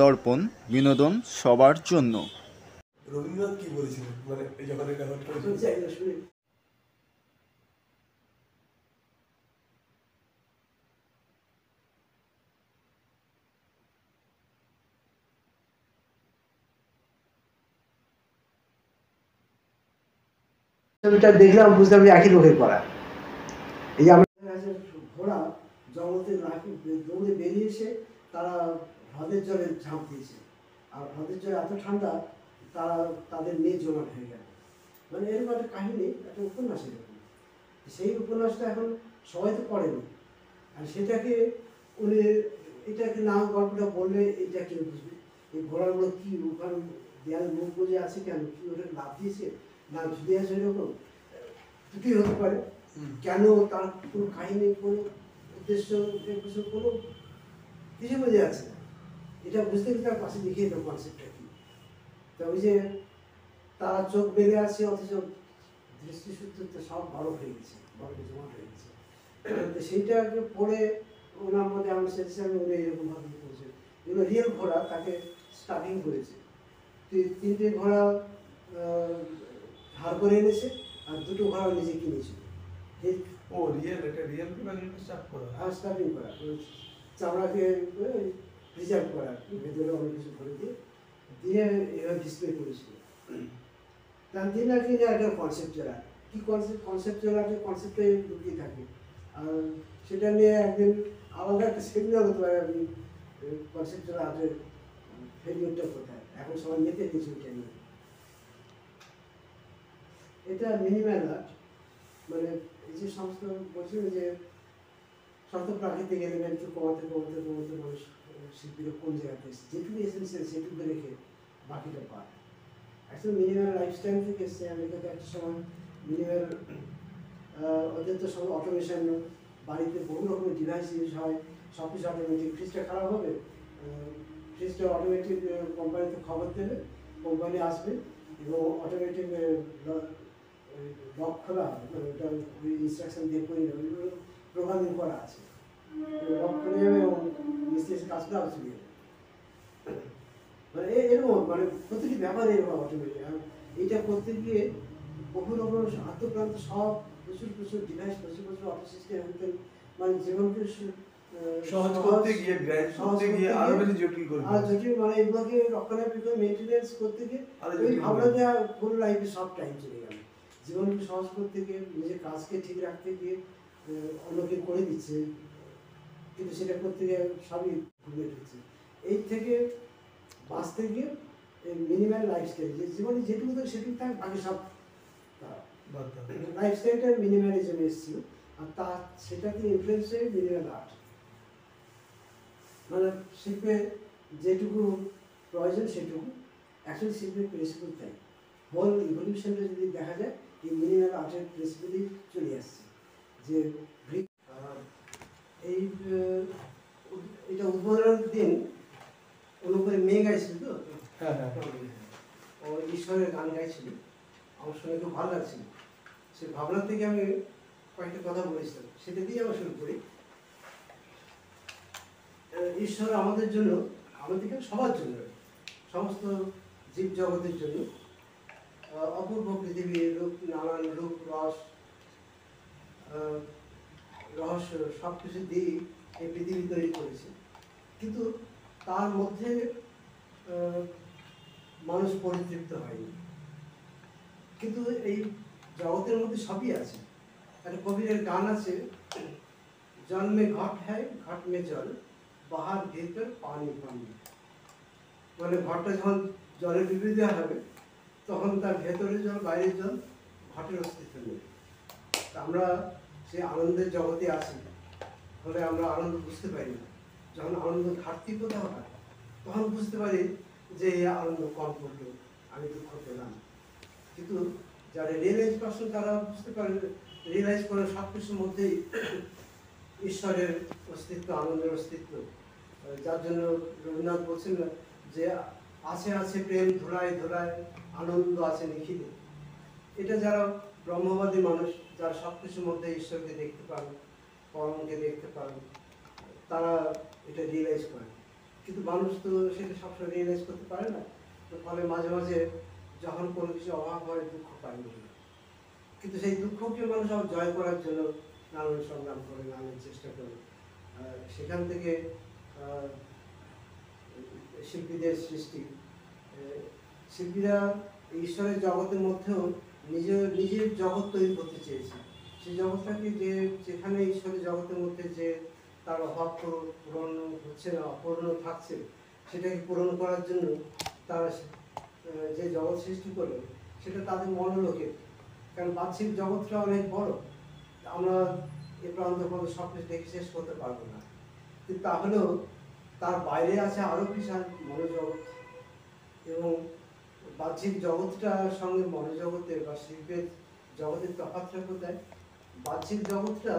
দর্পণ বিনোদন সবার জন্য। রবীন্দ্রনাথ কি বলেছিলেন মানে যখন এটা হচ্ছে ছবিটা দেখলাম বুঝলাম যে একই লোকের করা। এই যে আমরা ঘোড়া জগতে দৌড়ে বেরিয়ে এসে তারা হ্রদের জলে ঝাঁপ দিয়েছে, আর হ্রদের জলে এত ঠান্ডা তারা তাদের মেয়ে জমাট হয়ে গেল। মানে এরকম একটা কাহিনী, একটা উপন্যাস এরকম। সেই উপন্যাসটা এখন সবাই তো পড়েনি, আর সেটাকে উনি এটাকে না গল্পটা বললে এটা কেউ বুঝবে এই ঘোড়াগুলো কি ওখানে দেয়ালে মুখ বুঝে আছে কেন, কি ওটা লাভ দিয়েছে না ঝুলে আছে, এরকম দুটি হতে পারে। কেন তার কোনো কাহিনী, কোনো উদ্দেশ্য, কোনো কিছু বোঝা যাচ্ছে না। এটা বুঝতে গেলে তার পাশে দেখিয়ে দেবো কনসেপ্টটা কি। তা ওই যে তারা চোখ বেড়ে আছে অথচ দৃষ্টিসূত্র তো সব বড় হয়ে গেছে, বড় জমা হয়ে গেছে। তো সেইটাকে পড়ে ওনার মধ্যে আমার সেন্সে উনি এরকমভাবে করেছে। এগুলো রিয়েল ঘোড়া, তাকে স্টাফিং করেছে। তিনটে ঘোড়া ধার করে এনেছে, আর দুটো ঘোড়া নিজে কিনেছিল। ও রিয়েল, এটা রিয়েল ঘোড়া কিন্তু স্টাফ করা, আর স্টাফিং করা, চামড়াকে রিজার্ভ করা, ভেতরে অনেক কিছু ভরে দিয়ে দিয়ে এভাবে ডিসপ্লে করেছিল। তার দিন আর কি একটা কনসেপ্টুয়াল, কি কনসেপ্টুয়াল আছে, কনসেপ্টে লুকিয়ে থাকে। আর সেটা নিয়ে একদিন আলাদা একটা সেমিনার হতে পারে। আপনি কনসেপ্টুয়াল আর্টের ফেলিওরটা কোথায়, এখন সবাই মেতে কিছু এটা নিয়ে। এটা মিনিমাল আর্ট, মানে এই যে সমস্ত বলছিল যে শত প্রাকৃতিক এলিমেন্টকে কমাতে কমাতে কমাতে মানুষ শিল্পীরা কোন জায়গাতে এসেছে, যেটুকু এসেন্সিয়াল সেটুকু রেখে বাকিটা পায়। অ্যাকচুয়ালি মিনিমাল লাইফস্টাইল থেকে এসছে। আমেরিকাতে একটা সময় মিনিমাল, ওদের তো সব অটোমেশন, বাড়িতে বহু রকমের ডিভাইস ইউজ হয়, সব কিছু অটোমেটিক। ফ্রিজটা খারাপ হবে, ফ্রিজটা অটোমেটিক কোম্পানিতে খবর দেবে, কোম্পানি আসবে এবং অটোমেটিক লক খোলা হবে, মানে ওটা ওই ইনস্ট্রাকশন দিয়ে করে নেবে, প্রোগ্রামিং করা আছে, লক করে যাবে এবং মিস্ত্রি কাজ করে আবার চলে যাবে। মানে এরকম, মানে প্রতিটি ব্যাপারে এরকম অটোমেটিক। আর এইটা করতে গিয়ে বহু রকম আত্মক্রান্ত সব প্রচুর প্রচুর ডিভাইস, প্রচুর প্রচুর অটো সিস্টেম, মানে জীবনকে সহজ করতে গিয়ে আরো বেশি জটিল করে, আর জটিল, মানে এগুলোকে রক্ষণাবেক্ষণ মেনটেনেন্স করতে গিয়ে ওই ভাবনা দেওয়া ফুল লাইফে সব টাইম চলে গেল। জীবনকে সহজ করতে গিয়ে, নিজের কাজকে ঠিক রাখতে গিয়ে অন্যকে করে দিচ্ছে, কিন্তু সেটা করতে গিয়ে সবই ঘুরে হচ্ছে। এই থেকে বাঁচতে গিয়ে মিনিমাল লাইফস্টাইল, যে জীবনে যেটুকু থাকে সেটুকু থাকে, বাকি সব লাইফস্টাইলটা মিনিমালিজমে এসেছিল। আর তার সেটাতে ইনফ্লুয়েন্স হয়ে মিনিমাল আর্ট, মানে শিল্পে যেটুকু প্রয়োজন সেটুকু। অ্যাকচুয়ালি শিল্পের প্রিন্সিপাল তাই, হোল ইভলিউশনটা যদি দেখা যায় এই মিনিমাল আর্টের প্রিন্সিপালই চলে আসছে। যে এই এটা উদ্বোধনের দিন অনুপরে মেয়ে গাইছিল তো, ও ঈশ্বরের গান গাইছিল, আমার শুনে খুব ভালো লাগছিল। সে ভাবনা থেকে আমি কয়েকটা কথা বলেছিলাম, সেটা দিয়ে আমরা শুরু করি। ঈশ্বর আমাদের জন্য, আমাদের সবার জন্য, সমস্ত জীব জগতের জন্য অপূর্ব পৃথিবীর রূপ, নানান রূপ রস রহস্য সব কিছু দিয়ে এই পৃথিবী তৈরি করেছে। কিন্তু তার মধ্যে মানুষ পরিতৃপ্ত হয়নি। কিন্তু এই জগতের মধ্যে সবই আছে। একটা কবিরের গান আছে, জল মে ঘট হ্যায় ঘট মে জল, বাহার ভেতর পানি পানি। মানে ঘরটা যখন জলের ডুবিয়ে দেওয়া হবে তখন তার ভেতরে জল, বাইরের জল, ঘটের অস্তিত্ব নেই। আমরা সেই আনন্দের জগতে আছি, ফলে আমরা আনন্দ বুঝতে পারি না। যখন আনন্দ ঘাটতি কোথাও হয় তখন বুঝতে পারি যে এই আনন্দ কম পড়লো, আমি দুঃখ পেলাম। কিন্তু যারা রিয়েলাইজ পারসন তারা বুঝতে পারে, রিয়েলাইজ করে সব কিছুর মধ্যেই ঈশ্বরের অস্তিত্ব, আনন্দের অস্তিত্ব। যার জন্য রবীন্দ্রনাথ বলছেন না যে আছে আছে প্রেম ধুলায় ধুলায়, আনন্দ আছে নিখিলে। এটা যারা ব্রহ্মবাদী মানুষ, যারা সব কিছুর মধ্যে ঈশ্বরকে দেখতে পান, পরমকে দেখতে পান, তারা এটা রিয়েলাইজ করে। কিন্তু মানুষ তো সেটা সবসময় রিয়েলাইজ করতে পারে না। তো ফলে মাঝে মাঝে যখন কোনো কিছু অভাব হয় দুঃখ পায় না, কিন্তু সেই দুঃখকে মানুষ আবার জয় করার জন্য নানান সংগ্রাম করে, নানান চেষ্টা করে। সেখান থেকে শিল্পীদের সৃষ্টি, শিল্পীরা ঈশ্বরের জগতের মধ্যেও নিজের জগৎ তৈরি করতে চেয়েছে। সেই জগৎটাকে যেখানে ঈশ্বরের জগতের মধ্যে যে তার অভাব পূরণ হচ্ছে না, অপূর্ণ থাকছে, সেটাকে পূরণ করার জন্য তারা যে জগৎ সৃষ্টি করলো সেটা তাদের মনোলোকে। কারণ বাহ্যিক জগৎটা অনেক বড়, আমরা এ প্রান্ত পর্যন্ত সব কিছু দেখে শেষ করতে পারবো না, কিন্তু তাহলেও তার বাইরে আছে আরও বিশাল মনোজগৎ। এবং বাহ্যিক জগৎটার সঙ্গে মনোজগতের বা শিল্পের জগতের তফাৎটা কোথায়? বাহ্যিক জগৎটা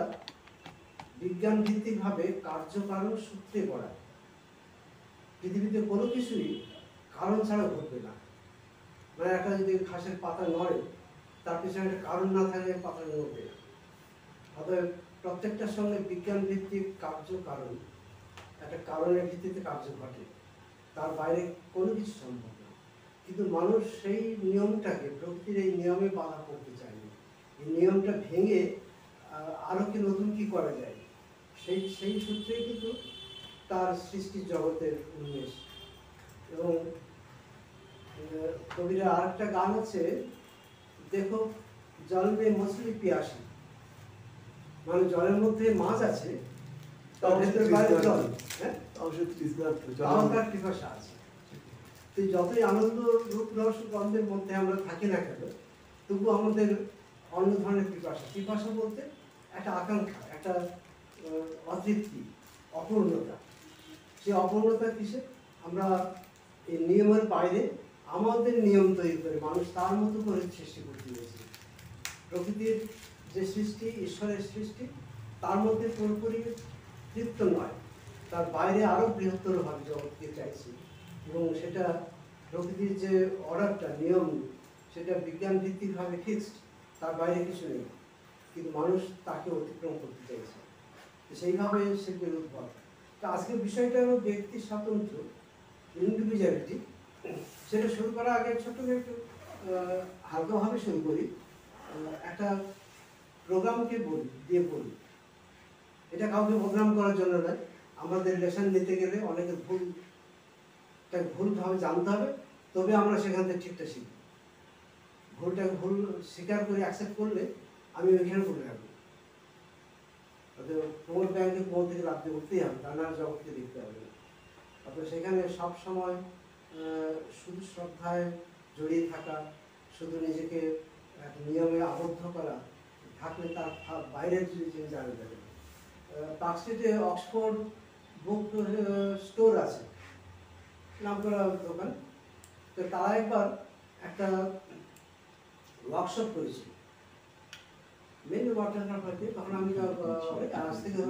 বিজ্ঞান ভিত্তিকভাবে কার্যকারণ সূত্রে গড়া। পৃথিবীতে কোনো কিছুই কারণ ছাড়া ঘটবে না। মানে একটা যদি ঘাসের পাতা নড়ে, তার পিছনে একটা কারণ না থাকলে পাতা নড়বে না। অতএব প্রত্যেকটার সঙ্গে বিজ্ঞান ভিত্তিক কার্যকারণ, একটা কারণের ভিত্তিতে কার্য ঘটে, তার বাইরে কোনো কিছু সম্ভব না। কিন্তু মানুষ সেই নিয়মটাকে, প্রকৃতির এই নিয়মে বাধা করতে চায়নি। এই নিয়মটা ভেঙে আরও কি নতুন কি করা যায়, সেই সূত্রেই কিন্তু তার সৃষ্টির জগতের উন্মেষ। এবং কবিরা আরেকটা গান আছে, দেখো জল মে মছলি পিয়াসি, মানে জলের মধ্যে মাছ আছে, তার ভেতরে বাইরে জল, হ্যাঁ, তার পিপাসা আছে। তো যতই আনন্দ রূপ রস গন্ধের মধ্যে আমরা থাকি না কেন, তবু আমাদের অন্য ধরনের পিপাসা বলতে একটা আকাঙ্ক্ষা, একটা অতৃপ্তি, অপূর্ণতা। সেই অপূর্ণতা কিসে? আমরা এই নিয়মের বাইরে আমাদের নিয়ম তৈরি করে মানুষ তার মতো করে সৃষ্টি করতে গেছে। প্রকৃতির যে সৃষ্টি, ঈশ্বরের সৃষ্টি, তার মধ্যে পুরোপুরি তৃপ্ত নয়, তার বাইরে আরও বৃহত্তরভাবে জগৎকে চাইছি। এবং সেটা প্রকৃতির যে অর্ডারটা, নিয়ম, সেটা বিজ্ঞান ভিত্তিকভাবে ফিক্সড, তার বাইরে কিছু নেই, কিন্তু মানুষ তাকে অতিক্রম করতে চাইছে। সেইভাবে শিল্পের উদ্ভব। তো আজকের বিষয়টা হলো ব্যক্তি স্বাতন্ত্র্য, ইন্ডিভিজুয়ালিটি। সেটা শুরু করার আগে ছোট্ট একটু হালকাভাবে শুরু করি। একটা প্রোগ্রামকে দিয়ে বলি, এটা কাউকে প্রোগ্রাম করার জন্য নয়। আমাদের লেসন নিতে গেলে অনেকে ভুলভাবে জানতে হবে, তবে আমরা সেখান থেকে ঠিকটা শিখব। ভুলটাকে ভুল স্বীকার করে অ্যাকসেপ্ট করলে আমি ওইখানে ভুলে রাখবো। প্রমোদ ব্যাংকে প্রমোদ থেকে লাভ দিয়ে উঠতেই হবে, তা না জগৎকে দেখতে হবে না। অর্থাৎ সেখানে সব সময় শুধু শ্রদ্ধায় জড়িয়ে থাকা, শুধু নিজেকে একটা নিয়মে আবদ্ধ করা থাকলে তার বাইরের জিনিস জানা যাবে। পার্ক স্ট্রিটে অক্সফোর্ড বুক স্টোর আছে, নাম করা দোকান। তো তারা একবার একটা ওয়ার্কশপ করেছিল মেন ওয়াটার কাপড়ে। তখন আমি আজ থেকে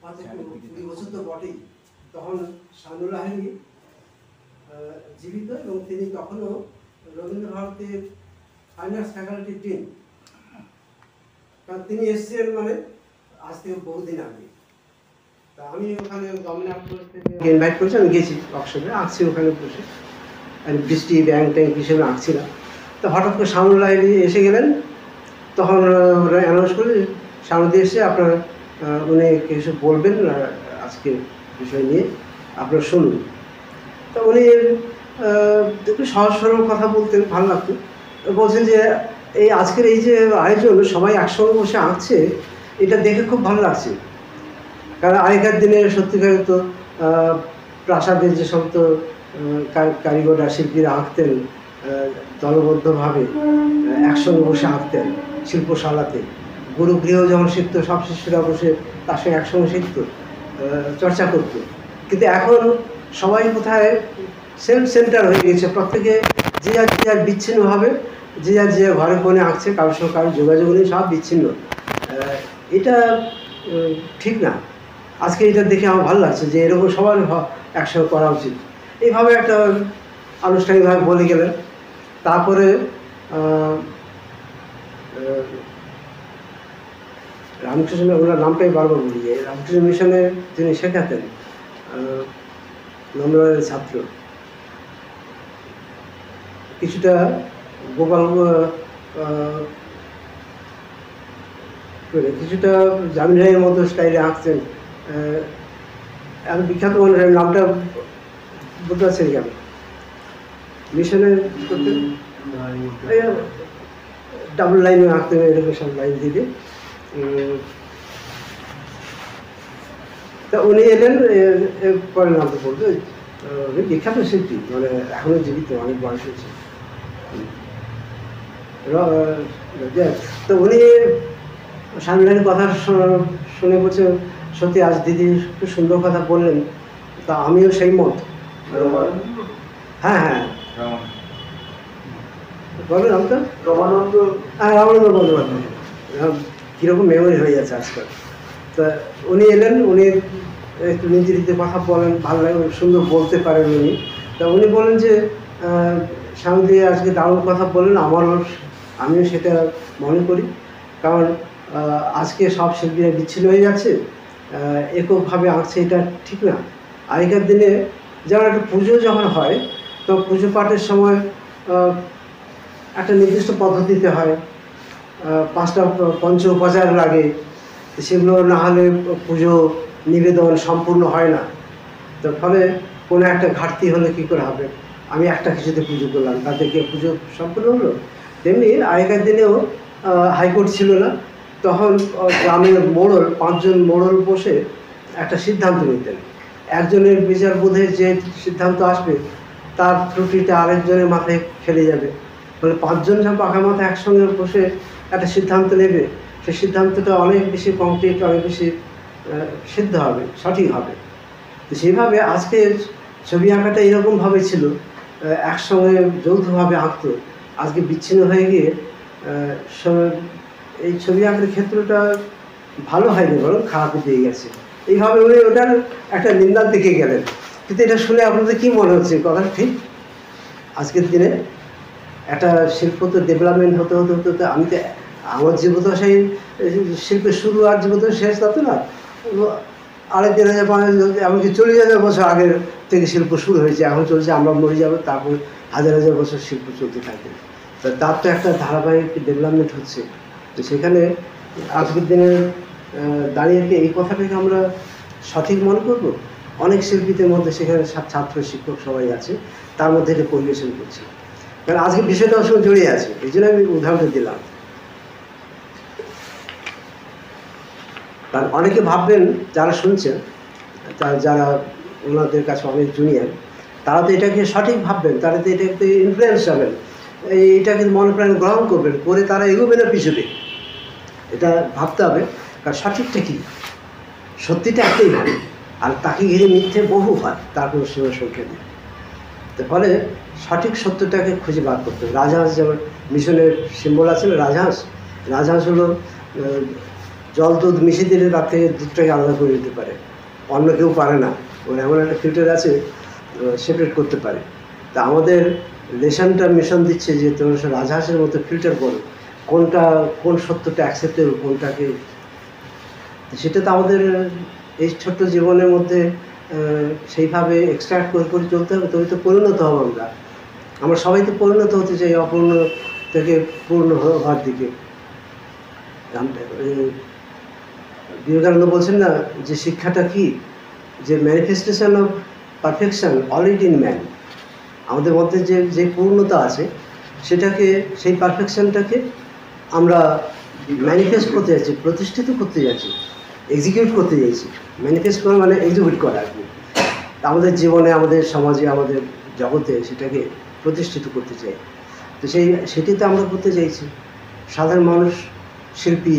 5-20 বছর তো বটেই। তখন শানুল লাহিড়ী জীবিত, এবং তিনি তখনও রবীন্দ্রভারতীর ফাইন আর্টস ফ্যাকাল্টির ডিন। কারণ তিনি এসেছিলেন মানে আজ থেকে বহুদিন আগে। তা আমি ওখানে গভর্নমেন্ট থেকে ইনভাইট করেছি, আমি গেছি ওয়ার্কশপে, আঁকছি ওখানে বসে, আর বৃষ্টি ব্যাং ট্যাং হিসেবে আঁকছিলাম। তো হঠাৎ করে শানুল লাহিড়ী এসে গেলেন। তখন ওরা অ্যানাউন্স করে, সামনে এসে আপনার উনি কিছু বলবেন আজকে বিষয় নিয়ে, আপনারা শুনুন। তো উনি একটু সহজ সরল কথা বলতেন, ভালো লাগতো। বলছেন যে এই আজকের এই যে আয়োজন, সবাই একসঙ্গে বসে আঁকছে, এটা দেখে খুব ভালো লাগছে। কারণ আগেকার দিনে সত্যিকার তো প্রাসাদের যে সমস্ত কারিগররা, শিল্পীরা আঁকতেন দলবদ্ধভাবে, একসঙ্গে বসে আঁকতেন শিল্পশালাতে। গুরুগৃহ যেমন শিখতো, সব শিষ্যরা বসে তার সঙ্গে একসঙ্গে শিখতো, চর্চা করতো। কিন্তু এখন সবাই কোথায় সেলফ সেন্টার হয়ে গেছে, প্রত্যেকে যে যার বিচ্ছিন্নভাবে যে যার ঘরে কোণে আঁকছে, কারোর সঙ্গে কারোর যোগাযোগ নেই, সব বিচ্ছিন্ন। এটা ঠিক না। আজকে এটা দেখে আমার ভালো লাগছে যে এরকম সবার একসঙ্গে করা উচিত। এইভাবে একটা আনুষ্ঠানিকভাবে বলে গেলেন। তারপরে রামকৃষ্ণ, ওনার নামটাই বারবার বলি, যে রামকৃষ্ণ মিশনে যিনি শেখাতেন, নম্বরের ছাত্র। কিছুটা গোপাল কিছুটা জামিন রায়ের মতো স্টাইলে আঁকছেন। এত বিখ্যাত মানুষ, নামটা বলতে পারছেন কেন? মিশনে করতেন, ডাবল লাইনে আঁকতেন, এরকম সব লাইন দিকে। তা উনি এলেন, পরে নামটা বলতো। উনি বিখ্যাত শিল্পী, মানে এখনো জীবিত, অনেক বয়স হয়েছে। তো উনি স্বামীর কথা শুনে বলছে, সত্যি আজ দিদি খুব সুন্দর কথা বললেন, তা আমিও সেই মত। হ্যাঁ হ্যাঁ, বলবেন আমটা রমানন্দ। হ্যাঁ, রমানন্দ বন্দ্যোপাধ্যায়। কীরকম মেমোরি হয়ে যাচ্ছে আজকাল। তা উনি এলেন, উনি একটু নিজের কথা বলেন, ভালো লাগে, সুন্দর বলতে পারেন উনি। তা উনি বলেন যে স্বামী দিয়ে আজকে দারুণ কথা বললেন, আমিও সেটা মনে করি। কারণ আজকে সব শিল্পীরা বিচ্ছিন্ন হয়ে যাচ্ছে, এককভাবে আঁকছে, এটা ঠিক না। আগেকার দিনে যেমন একটা পুজো যখন হয়, তো পুজো পাঠের সময় একটা নির্দিষ্ট পদ্ধতিতে হয়, 5টা পঞ্চ উপাচার লাগে, সেগুলো না হলে পুজো নিবেদন সম্পূর্ণ হয় না। তো ফলে কোনো একটা ঘাটতি হলে কী করে হবে? আমি একটা কিছুতে পুজো করলাম, তাতে কি পুজো সম্পূর্ণ হলো? তেমনি আগেকার দিনেও হাইকোর্ট ছিল না, তখন গ্রামের মোড়ল, 5 জন মোড়ল বসে একটা সিদ্ধান্ত নিতেন। একজনের বিচার বোধে যে সিদ্ধান্ত আসবে, তার ত্রুটিটা আরেকজনের মাথায় খেলে যাবে। ফলে 5 জন যখন পাকা মাথায় একসঙ্গে বসে একটা সিদ্ধান্ত নেবে, সেই সিদ্ধান্তটা অনেক বেশি কমপ্লিট, অনেক বেশি সিদ্ধ হবে, সঠিক হবে। তো সেইভাবে আজকে ছবি আঁকাটা এরকমভাবে ছিল, একসঙ্গে যৌথভাবে আঁকতো। আজকে বিচ্ছিন্ন হয়ে গিয়ে এই ছবি আঁকার ক্ষেত্রটা ভালো হয়নি, বরং খারাপও দিয়ে গেছে। এইভাবে উনি ওটার একটা নিন্দার দিকে গেলেন। কিন্তু এটা শুনে আপনাদের কী মনে হচ্ছে, কথা ঠিক? আজকের দিনে একটা শিল্প তো ডেভেলপমেন্ট হতে হতে হতে হতে, আমি তো আমার জীবত সেই শিল্পের শুরু আর জীবত শেষ, তা তো না। আড়াই 3,000 এমনকি 40,000 বছর আগের থেকে শিল্প শুরু হয়েছে, এখন চলছে। আমরা মরে যাবো, তারপর হাজার হাজার বছর শিল্প চলতে থাকবে। তা তার তো একটা ধারাবাহিক ডেভেলপমেন্ট হচ্ছে। তো সেখানে আজকের দিনে দাঁড়িয়ে এই কথাটাকে আমরা সঠিক মনে করবো? অনেক শিল্পীদের মধ্যে সেখানে ছাত্র শিক্ষক সবাই আছে, তার মধ্যে এটা পরিবেশন করছে। কারণ আজকে বিষয়টা সঙ্গে জড়িয়ে আছে, এই জন্য আমি উদাহরণটা দিলাম। কারণ অনেকে ভাববেন, যারা শুনছেন, যারা ওনাদের কাছে অনেক জুনিয়র, তারা তো এটাকে সঠিক ভাববেন, তারা তো এটাকে ইনফ্লুয়েন্স হবেন, এইটাকে মনে প্রাণে গ্রহণ করবেন, করে তারা এগোবে না পিছনে। এটা ভাবতে হবে, কারণ সঠিকটা কী, সত্যিটা একটাই হয়, আর তাকে ঘিরে মিথ্যে বহু হয়, তার কোনো সীমা সংখ্যা নেই। তো ফলে সঠিক সত্যটাকে খুঁজে বার করতে হবে। রাজহাঁস যেমন মিশনের সিম্বল আছে না, রাজহাঁস হলো জল দুধ মিশিয়ে দিলে তার থেকে দুধটাকে আলাদা করে দিতে পারে, অন্য কেউ পারে না। ওর এমন একটা ফিল্টার আছে, সেপারেট করতে পারে। তা আমাদের লেশনটা মিশন দিচ্ছে যে তোমরা সব রাজহাঁসের মতো ফিল্টার করো, কোন সত্যটা অ্যাকসেপ্টেবল, কোনটাকে। সেটা তো আমাদের এই ছোট্ট জীবনের মধ্যে সেইভাবে এক্সট্রাক্ট করে চলতে হবে, তবে তো পরিণত হবো আমরা সবাই তো পরিণত হতে চাই, অপূর্ণ থেকে পূর্ণ হওয়ার দিকে। বিবেকানন্দ বলছেন না যে শিক্ষাটা কি, যে manifestation of perfection already in man. আমাদের মধ্যে যে পূর্ণতা আছে, সেটাকে, সেই পারফেকশনটাকে আমরা ম্যানিফেস্ট করতে যাচ্ছি, প্রতিষ্ঠিত করতে যাচ্ছি, এক্সিকিউট করতে যাচ্ছি। ম্যানিফেস্ট করা মানে এক্সিকিউট করা আর কি। আমাদের জীবনে, আমাদের সমাজে, আমাদের জগতে সেটাকে প্রতিষ্ঠিত করতে চাই। তো সেটি তো আমরা করতে চাইছি। সাধারণ মানুষ, শিল্পী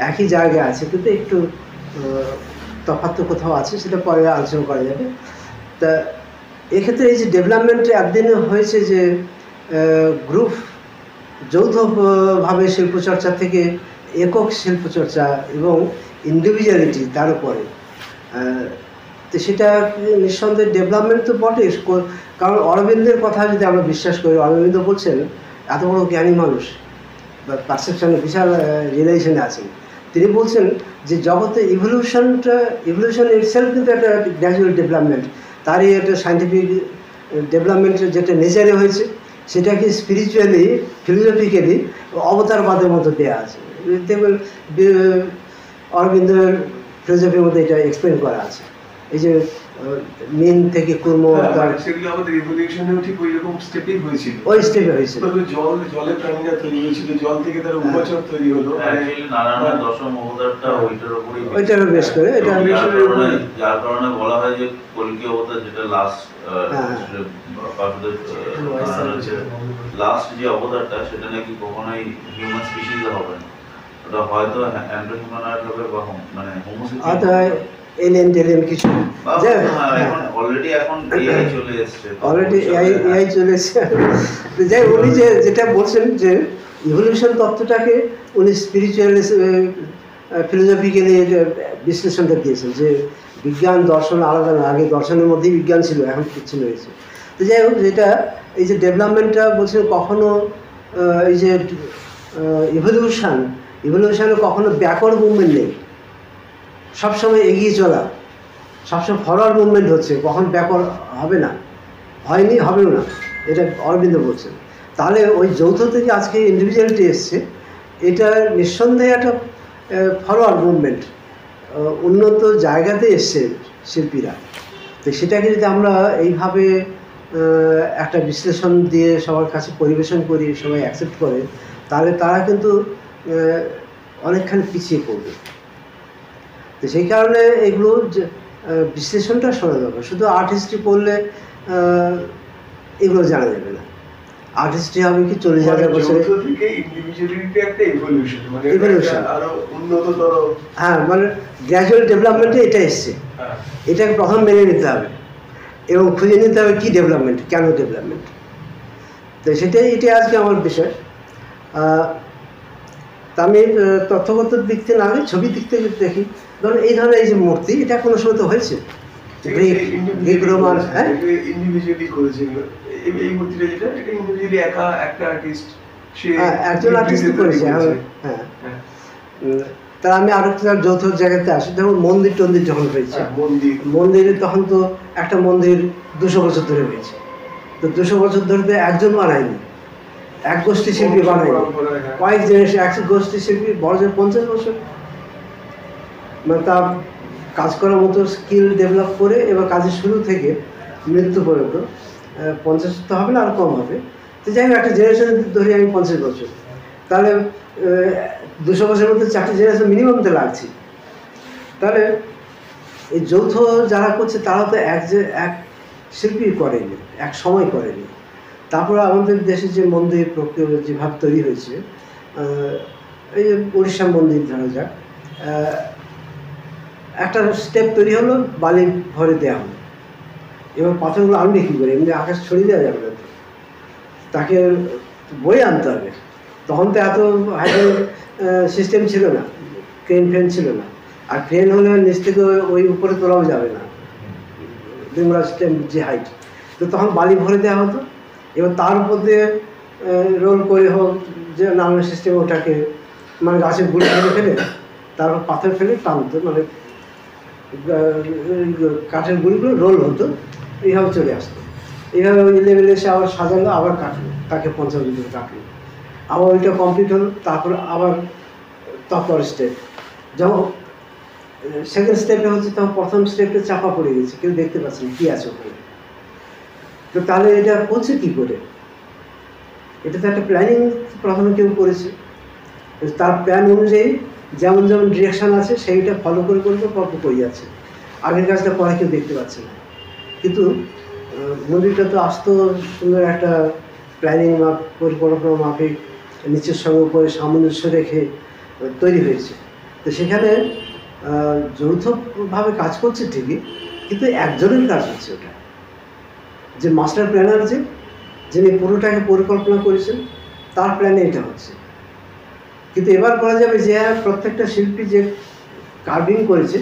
একই জায়গায় আছে, কিন্তু একটু তফাৎ কোথাও আছে, সেটা পরে আলোচনা করা যাবে। তা এক্ষেত্রে এই যে ডেভেলপমেন্টে একদিনে হয়েছে যে গ্রুপ যৌথভাবে শিল্পচর্চা থেকে একক শিল্পচর্চা এবং ইন্ডিভিজুয়ালিটি, তার উপরে, তো সেটা নিঃসন্দেহে ডেভেলপমেন্ট তো বটে। কারণ অরবিন্দের কথা যদি আমরা বিশ্বাস করি, অরবিন্দ বলছেন, এত বড় জ্ঞানী মানুষ, বা পারসেপশনে বিশাল রিলেশনে আছেন, তিনি বলছেন যে জগতে ইভলিউশন ইটসেলফ কিন্তু একটা গ্র্যাজুয়াল ডেভেলপমেন্ট। তারই একটা সায়েন্টিফিক ডেভেলপমেন্টের যেটা নেচারে হয়েছে সেটাকে স্পিরিচুয়ালি ফিলোসফিক্যালি অবতারবাদের মতো দেওয়া আছে। দেখবেন অরবিন্দের ফিলোসফির মধ্যে এটা এক্সপ্লেন করা আছে, এই যে মিন থেকে কুর্ম, সেগুলো আমাদের ইভলিউশনেও ঠিক ওই রকম স্টেপেই হয়েছিল, ওই স্টেপে হয়েছিল। তবে জলে প্রাণীরা তৈরি হয়েছিল, জল থেকে তারা উভচর তৈরি হলো, নারায়ণের দশম অবতারটা ওইটার উপরই, ওইটার বেশ করে এটা যার কারণে বলা হয় যে কলকি অবতার যেটা লাস্ট যে অবতারটা সেটা নাকি কখনোই হিউম্যান স্পিসিস হবে না, ওটা হয়তো অ্যান্ড্রোহিউম্যানয়েড হবে বা মানে হোমোসেপিয়েন্স, এলিয়েন টেলিয়েন কিছু অলরেডি এখন এআই চলে এসেছে, অলরেডি এআই চলে এসেছে। যাই উনি যেটা বলছেন যে ইভলিউশন তত্ত্বটাকে উনি স্পিরিচুয়াল ফিলোসফিক্যালি বিশ্লেষণটা দিয়েছেন, যে বিজ্ঞান দর্শন আলাদা না, আগে দর্শনের মধ্যেই বিজ্ঞান ছিল, এখন কিছু রয়েছে। তো যাই হোক, যেটা এই যে ডেভেলপমেন্টটা বলছেন, কখনো এই যে ইভলিউশনে কখনো ব্যাকওয়ার্ড মুভমেন্ট নেই, সবসময় এগিয়ে চলা, সবসময় ফরওয়ার্ড মুভমেন্ট হচ্ছে, কখন ব্যাকওয়ার্ড হবে না, হয়নি, হবেও না, এটা অরবিন্দ বলছেন। তাহলে ওই যৌথ থেকে আজকে ইন্ডিভিজুয়ালিটি এসছে, এটা নিঃসন্দেহে একটা ফরওয়ার্ড মুভমেন্ট, উন্নত জায়গাতে এসছে শিল্পীরা। তো সেটাকে যদি আমরা এইভাবে একটা বিশ্লেষণ দিয়ে সবার কাছে পরিবেশন করি, সবাই অ্যাকসেপ্ট করে, তাহলে তারা কিন্তু অনেকখানি পিছিয়ে পড়বে। তো সেই কারণে এগুলো বিশ্লেষণটা শোনা দরকার। শুধু আর্ট হিস্ট্রি পড়লে এগুলো জানা যাবে না। আর্ট হিস্ট্রি হবে কি 40,000 বছরে আরো উন্নততর, হ্যাঁ, মানে গ্র্যাজুয়াল ডেভেলপমেন্টে এটা এসছে, এটাকে প্রথম মেনে নিতে হবে এবং খুঁজে নিতে হবে কি ডেভেলপমেন্ট, কেন ডেভেলপমেন্ট। তো এটাই আজকে আমার বিষয়। তা আমি তথ্যগত দিক থেকে না, ছবির দিক থেকে দেখি। ধরুন এই ধরনের এই যে মূর্তি, এটা কোনো সময় তো হয়েছে গ্রিক রোমান, হ্যাঁ, ইন্ডিভিজুয়ালি করেছে এই মূর্তিটা, যেটা এটা ইন্ডিভিজুয়ালি একা একটা আর্টিস্ট, সে একজন আর্টিস্ট করেছে। হ্যাঁ, তা আমি আরেকটা যৌথ জায়গাতে আসি। যেমন মন্দির টন্দির যখন হয়েছে, মন্দিরে তখন তো একটা মন্দির 200 বছর ধরে হয়েছে। তো 200 বছর ধরে তো একজন বানায়নি, এক গোষ্ঠী শিল্পী বানায়নি, কয়েক জেনারেশন, 100 গোষ্ঠী শিল্পী, বড় 50 বছর, মানে তার কাজ করার মতো স্কিল ডেভেলপ করে, এবার কাজের শুরু থেকে মৃত্যু পর্যন্ত 50 তো হবে না, আর কম হবে। তো যাই হোক, একটা জেনারেশন ধরে আমি 50 বছর, তাহলে 200 বছরের মধ্যে 4টি জেনারেশন মিনিমাম তো লাগছে। তাহলে এই যৌথ যারা করছে তারা তো এক শিল্পী করেনি, এক সময় করেনি। তারপরে আমাদের দেশে যে মন্দির যেভাবে তৈরি হয়েছে, এই যে উড়িষ্যা মন্দির ধরা যাক, একটা স্টেপ তৈরি হলো, বালি ভরে দেওয়া হলো, এবার পাথরগুলো আনবে কী করে, এমনি আকাশ ছড়িয়ে দেওয়া যাবে না, তাকে বয়ে আনতে হবে। তখন তো এত হাইড্রো সিস্টেম ছিল না, ক্রেন ফ্রেন ছিল না, আর ক্রেন হলে নিচ থেকে ওই উপরে তোলাও যাবে না, ডুমরা সিস্টেম যে হাইট, তো তখন বালি ভরে দেওয়া হতো। এবার তার উপর দিয়ে রোল করে হোক, যে নানান সিস্টেম ওটাকে, মানে গাছের গুঁড়ি ফেলে তারপর পাথর ফেলে টানতো, মানে কাঠের গুঁড়িগুলো রোল হতো, এইভাবে চলে আসতো। এইভাবে ওই লেভেলে এসে আবার সাজালো, আবার কাটলো, তাকে 50 মিনিট কাটলো, আবার ওইটা কমপ্লিট হলো, তারপর আবার তারপর স্টেপ। যখন সেকেন্ড স্টেপে হচ্ছে, তখন প্রথম স্টেপটা চাপা পড়ে গেছে, কেউ দেখতে পাচ্ছে না কী আছে ওখানে। তো তাহলে এটা করছে কী করে? এটা তো একটা প্ল্যানিং প্রথমে কেউ করেছে, তার প্ল্যান অনুযায়ী যেমন যেমন ডিরেকশান আছে সেইটা ফলো করে গল্প করে যাচ্ছে, আগের কাজটা পরে কেউ দেখতে পাচ্ছে না। কিন্তু মন্দিরটা তো আস্ত সুন্দর একটা প্ল্যানিং পরিকল্পনা মাফিক, নিচের সঙ্গে উপরে সামঞ্জস্য রেখে তৈরি হয়েছে। তো সেখানে যৌথভাবে কাজ করছে ঠিকই, কিন্তু একজনের কাজ হচ্ছে ওটা, যে মাস্টার প্ল্যানার, যিনি পুরোটাকে পরিকল্পনা করেছেন, তার প্ল্যানে এটা হচ্ছে। কিন্তু এবার করা যাবে যে প্রত্যেকটা শিল্পী যে কার্ভিং করেছে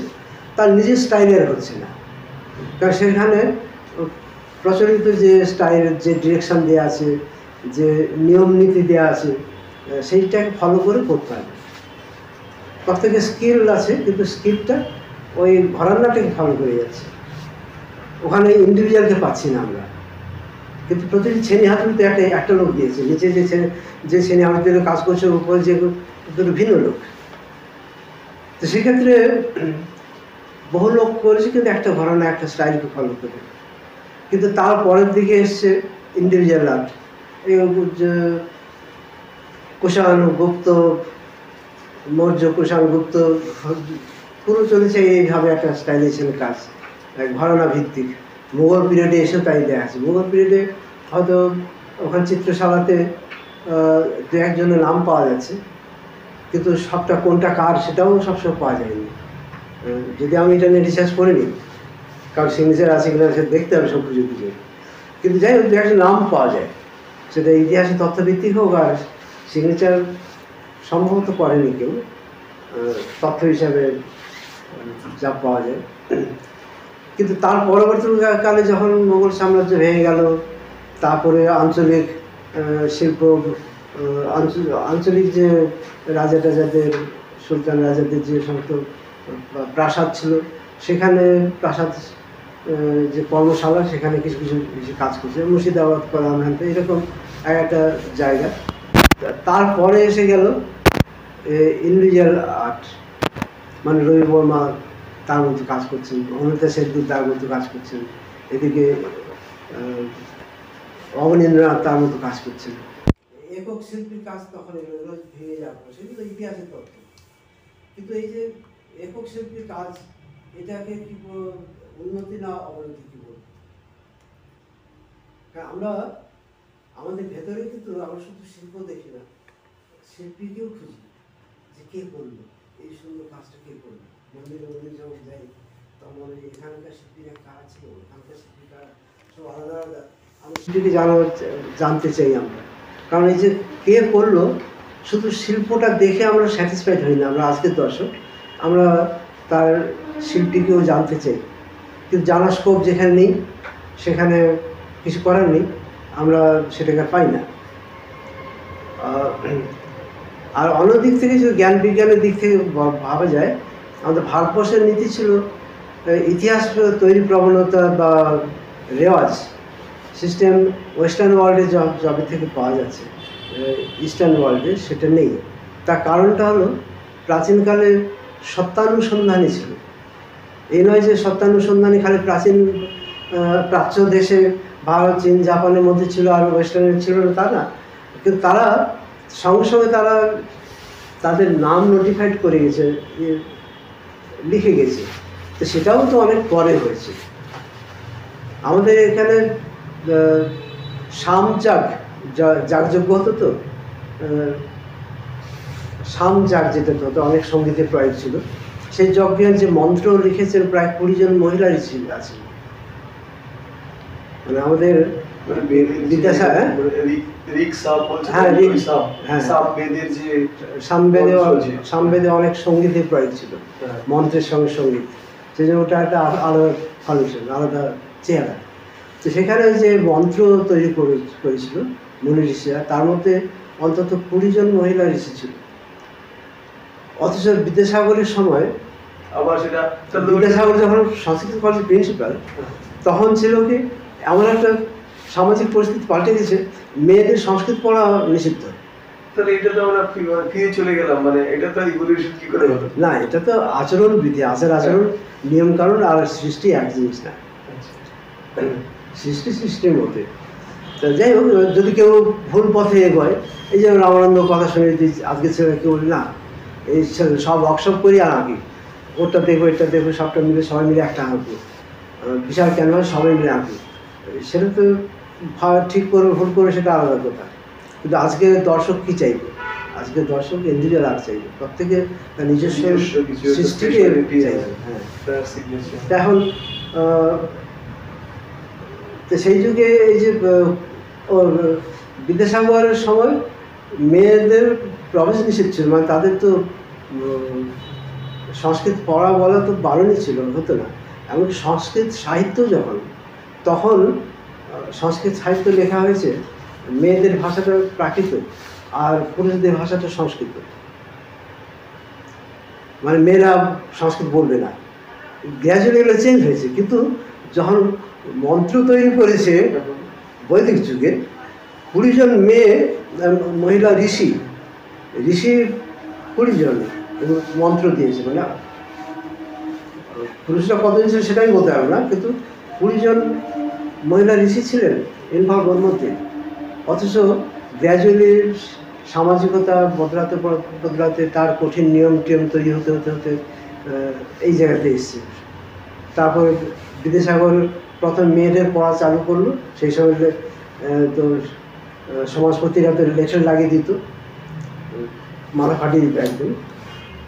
তার নিজের স্টাইলের হচ্ছে না, কারণ সেখানে প্রচলিত যে স্টাইল, যে ডিরেকশান দেওয়া আছে, যে নিয়ম নীতি দেওয়া আছে, সেইটাকে ফলো করে করতে হবে। প্রত্যেকের স্কিল আছে, কিন্তু স্কিলটা ওই ঘরানাটাকে ফলো করে যাচ্ছে। ওখানে ইন্ডিভিজুয়ালকে পাচ্ছি না আমরা, কিন্তু প্রতিটি শ্রেণী হাতুড়িতে একটা লোক দিয়েছে, নিচে যে শ্রেণী হাতুড়িতে কাজ করছে উপরে যে দুটো ভিন্ন লোক। তো সেক্ষেত্রে বহু লোক করেছে, কিন্তু একটা ঘরানা একটা স্টাইলকে ফলো করে। কিন্তু তার পরের দিকে এসছে ইন্ডিভিজুয়াল আর্ট, কুষাণ গুপ্ত, মৌর্য কুষাণ গুপ্ত পুরো চলেছে এইভাবে একটা স্টাইলাইজেশন কাজ, ঘরানা ভিত্তিক। মুঘল পিরিয়ডে এসেও তাই দেখা আছে। মুঘল পিরিয়ডে হয়তো ওখানে চিত্রশালাতে দু একজনের নাম পাওয়া যাচ্ছে, কিন্তু সবটা কোনটা কার সেটাও সবসময় পাওয়া যায়নি। যদি আমি এটা নিয়ে রিসার্চ করিনি, কারণ সিগনেচার আছে কিনা সে দেখতে হবে সব কিছু কিছু, কিন্তু যাই হোক দু একটা নাম পাওয়া যায়, সেটা ইতিহাসে তথ্যভিত্তিক হোক আর সিগনেচার সম্ভবত করেনি কেউ, তথ্য হিসাবে যা পাওয়া যায়। কিন্তু তার পরবর্তীকালে যখন মোগল সাম্রাজ্য ভেঙে গেল, তারপরে আঞ্চলিক শিল্প, আঞ্চলিক যে রাজা টাজাদের, সুলতান রাজাদের যে সমস্ত প্রাসাদ ছিল, সেখানে প্রাসাদ যে কর্মশালা, সেখানে কিছু কিছু কিছু কাজ করছে, মুর্শিদাবাদ কলামহান্তে এরকম একটা জায়গা। তারপরে এসে গেল ইন্ডিভিজুয়াল আর্ট, মানে রবি বর্মা তার মতো কাজ করছেন, অমিতা সেদ্দুর তার মতো কাজ করছেন, এদিকে অবনীন্দ্রনাথ তার মতো কাজ করছেন। একক শিল্পীর কাজ তখন এগুলো ভেঙে যাবে, সেগুলো ইতিহাসের তথ্য। কিন্তু এই যে একক শিল্পীর কাজ, এটাকে কি উন্নতি না অবনতি কি বলবো? কারণ আমরা আমাদের ভেতরে কিন্তু আমরা শুধু শিল্প দেখি না, শিল্পীকেও খুঁজি যে কে করলো এই সুন্দর কাজটা, কে করলো। মন্দিরে যখন যাই তখন এখানকার শিল্পীরা কারা ছিল, এখানকার শিল্পীরা সব আলাদা আলাদা, আমরা শিল্পীকে জানতে চাই আমরা। কারণ এই যে কে করলো, শুধু শিল্পটা দেখে আমরা স্যাটিসফাইড হই না, আমরা আজকের দর্শক, আমরা তার শিল্পীকেও জানতে চাই। কিন্তু জানার স্কোপ যেখানে নেই, সেখানে কিছু করার নেই, আমরা সেটাকে পাই না। আর অন্য দিক থেকে যদি জ্ঞান বিজ্ঞানের দিক থেকে ভাবা যায়, আমাদের ভারতবর্ষের নীতি ছিল ইতিহাস তৈরি প্রবণতা বা রেওয়াজ সিস্টেম ওয়েস্টার্ন ওয়ার্ল্ডে যবে থেকে পাওয়া যাচ্ছে, ইস্টার্ন ওয়ার্ল্ডে সেটা নেই। তার কারণটা হলো প্রাচীনকালে সত্যানুসন্ধানী ছিল। এই নয় যে সত্যানুসন্ধানী খালি প্রাচ্য দেশে, ভারত, চীন, জাপানের মধ্যে ছিল আর ওয়েস্টার্নের ছিল না, তা না। কিন্তু তারা সঙ্গে সঙ্গে তারা তাদের নাম নোটিফাইড করে গেছে, লিখে গেছে। তো সেটাও তো অনেক পরে হয়েছে। আমাদের এখানে যাগযজ্ঞ হতো, তো যাগ যেটা হতো, অনেক সঙ্গীতের প্রয়োগ ছিল। সেই যজ্ঞের যে মন্ত্র লিখেছেন প্রায় 20 জন মহিলার আছে। মানে আমাদের সামবেদে অনেক সঙ্গীতের প্রয়োগ ছিল, মন্ত্রের সঙ্গে সঙ্গীত, সেই জন্য ওটা একটা আলাদা ফাংশন, আলাদা চেহারা। তো সেখানে যে মন্ত্র তৈরি করেছিল মুনি ঋষিরা, তার মধ্যে অন্তত 20 জন মহিলা ঋষি ছিল। অথচ বিদ্যাসাগরের সময়, বিদ্যাসাগর যখন সংস্কৃত কলেজের প্রিন্সিপাল, তখন ছিল কি এমন একটা সামাজিক পরিস্থিতি পাল্টে গেছে, মেয়েদের সংস্কৃত পড়া নিষিদ্ধ। তাহলে এটা তো আমরা ফিরে চলে গেলাম, মানে এটা তো ইভলিউশন কি করে হলো? না, এটা তো আচরণ বিধি, আচরণ নিয়ম কানুন, আর সৃষ্টি এক জিনিস না। সৃষ্টির মধ্যে। তা যাই হোক, যদি কেউ ভুল পথে এগোয়, এই যে রামানন্দ কথা শুনে আজকে ছেলে কেউ বলি না, এই সব ওয়ার্কশপ করি আর আঁকি, ওটা দেখবো এটা দেখবো, সবটা মিলে সবাই মিলে একটা আঁকবো, বিশাল ক্যানভাস সবাই মিলে আঁকি, সেটা তো ঠিক করে ভুল করে সেটা আলাদা কথা। কিন্তু আজকে দর্শক কি চাইবে? আজকে দর্শক ইন্ডিভিজুয়াল আর্ট চাইবে, প্রত্যেকে তার নিজস্ব সৃষ্টিকে চাইবে। হ্যাঁ, এখন তো সেই যুগে এই যে বিদ্যাসাগরের সময় মেয়েদের প্রবেশ নিষেধ ছিল, মানে তাদের তো সংস্কৃত পড়া বলা তো বারণই ছিল, হতো না। এমনকি সংস্কৃত সাহিত্য তখন সংস্কৃত সাহিত্য লেখা হয়েছে, মেয়েদের ভাষাটা প্রাকৃত আর পুরুষদের ভাষাটা সংস্কৃত, মানে মেয়েরা সংস্কৃত বলবে না। গ্র্যাজুয়ালি এগুলো চেঞ্জ হয়েছে, কিন্তু যখন মন্ত্র তৈরি করেছে বৈদিক যুগে 20 জন মেয়ে মহিলা ঋষি 20 জন মন্ত্র দিয়েছে, মানে পুরুষরা কতজন ছিল সেটাই বলতে পারবো না, কিন্তু 20 জন মহিলা ঋষি ছিলেন ইনভলভ ওর মধ্যে। অথচ গ্র্যাজুয়ালি সামাজিকতা বদলাতে তার কঠিন নিয়ম টিয়ম তৈরি হতে হতে হতে এই জায়গাতে এসছে। তারপরে বিদ্যাসাগর প্রথম মেয়েদের পড়া চালু করলো, সেই সময় তো সমাজপতিরা তো লেকচার লাগিয়ে দিত, মাথা ফাটিয়ে দিত একদম।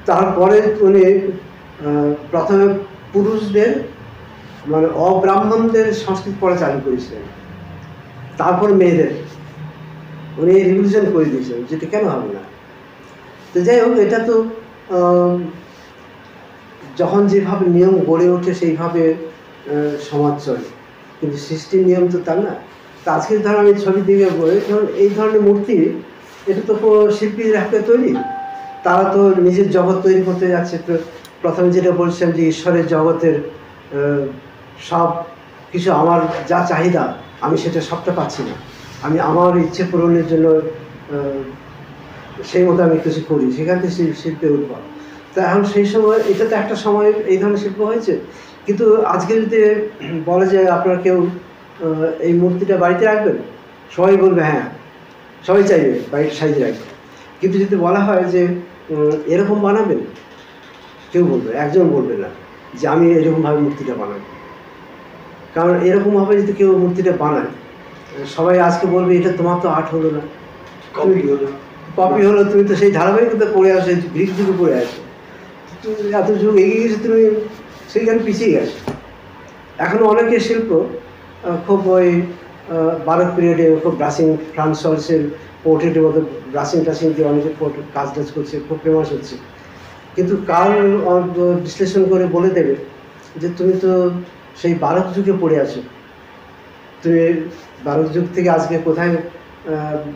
তারপরে উনি প্রথমে পুরুষদের মানে অব্রাহ্মণদের সংস্কৃত পড়া চালু করেছিলেন, তারপর মেয়েদের উনি রিভিশন করে দিয়েছিলেন, যেটা কেন হবে না। তো যাই হোক, এটা তো যখন যেভাবে নিয়ম গড়ে ওঠে সেইভাবে সমাজ চলে, কিন্তু সৃষ্টির নিয়ম তো তার না। তো আজকের ধর আমি ছবি দিকে বলি, ধরুন এই ধরনের মূর্তি এটা তো শিল্পীর হাতে তৈরি, তারা তো নিজের জগৎ তৈরি করতে যাচ্ছে। তো প্রথমে যেটা বলছিলাম যে ঈশ্বরের জগতের সব কিছু আমার যা চাহিদা আমি সেটা সবটা পাচ্ছি না, আমি আমার ইচ্ছে পূরণের জন্য সেই মতো আমি কিছু করি, সেখান থেকে শিল্পের উদ্ভব। তো এখন সেই সময় এটা তো একটা সময় এই ধরনের শিল্প হয়েছে, কিন্তু আজকে যদি বলে যে আপনারা কেউ এই মূর্তিটা বাড়িতে রাখবেন, সবাই বলবে হ্যাঁ, সবাই চাইবে বাড়ির সাইজে রাখবে। কিন্তু যদি বলা হয় যে এরকম বানাবেন, কেউ বলবে, একজন বলবে না যে আমি এরকমভাবে মূর্তিটা বানাবো। কারণ এরকমভাবে যদি কেউ মূর্তিটা বানায়, সবাই আজকে বলবে এটা তোমার তো আর্ট হলো না, কপি হলো, তুমি তো সেই ধারাবাহিকতা পড়ে আসো, গ্রিক যুগে পড়ে আসো, এত যুগ এগিয়ে গেছে, তুমি সেইখানে পিছিয়ে গেছো। এখনও অনেকের শিল্প খুব ওই বারোক পিরিয়ডে খুব ব্রাশিং, ফ্রান্স সলসের পোর্ট্রেটের মতো ব্রাশিং টাশিং দিয়ে অনেকে কাজ টাজ করছে, খুব ফেমাস হচ্ছে। কিন্তু কাল বিশ্লেষণ করে বলে দেবে যে তুমি তো সেই বারোক যুগে পড়ে আছো, তুমি বারোক যুগ থেকে আজকে কোথায়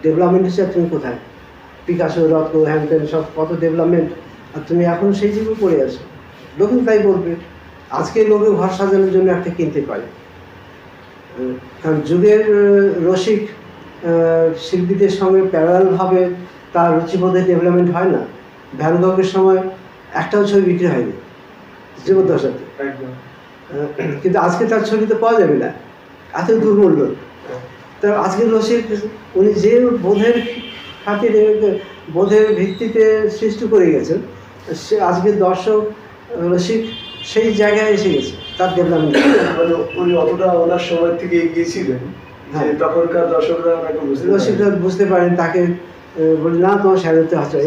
ডেভেলপমেন্ট হচ্ছে, তুমি কোথায় পিকাসো, রথ, হ্যান ত্যান সব কত ডেভেলপমেন্ট, আর তুমি এখন সেই যুগে পড়ে আছো। লোকও তাই বলবে। আজকে লোকে ঘর সাজানোর জন্য একটা কিনতে পারে, কারণ যুগের রসিক শিল্পীদের সঙ্গে প্যারালালভাবে তার রুচিবোধের ডেভেলপমেন্ট হয় না। ভ্যান গগের সময় একটাও ছবি বিক্রি হয়নি জীবদ্দশাতে, কিন্তু আজকে তার ছবি তো পাওয়া যাবে না, এত দুর্মূল্য। তো আজকের রসিক উনি যে বোধের খাতিরে, বোধের ভিত্তিতে সৃষ্টি করে গেছেন, সে আজকের দর্শক রসিক সেই জায়গায় এসে গেছে তার ডেভেলপমেন্ট। মানে উনি অতটা ওনার সময় থেকে এগিয়েছিলেন যে তখনকার দর্শকরা ওনাকে রসিকরা বুঝতে পারেন, তাকে বলি না তোমার সাহিত্য আছে,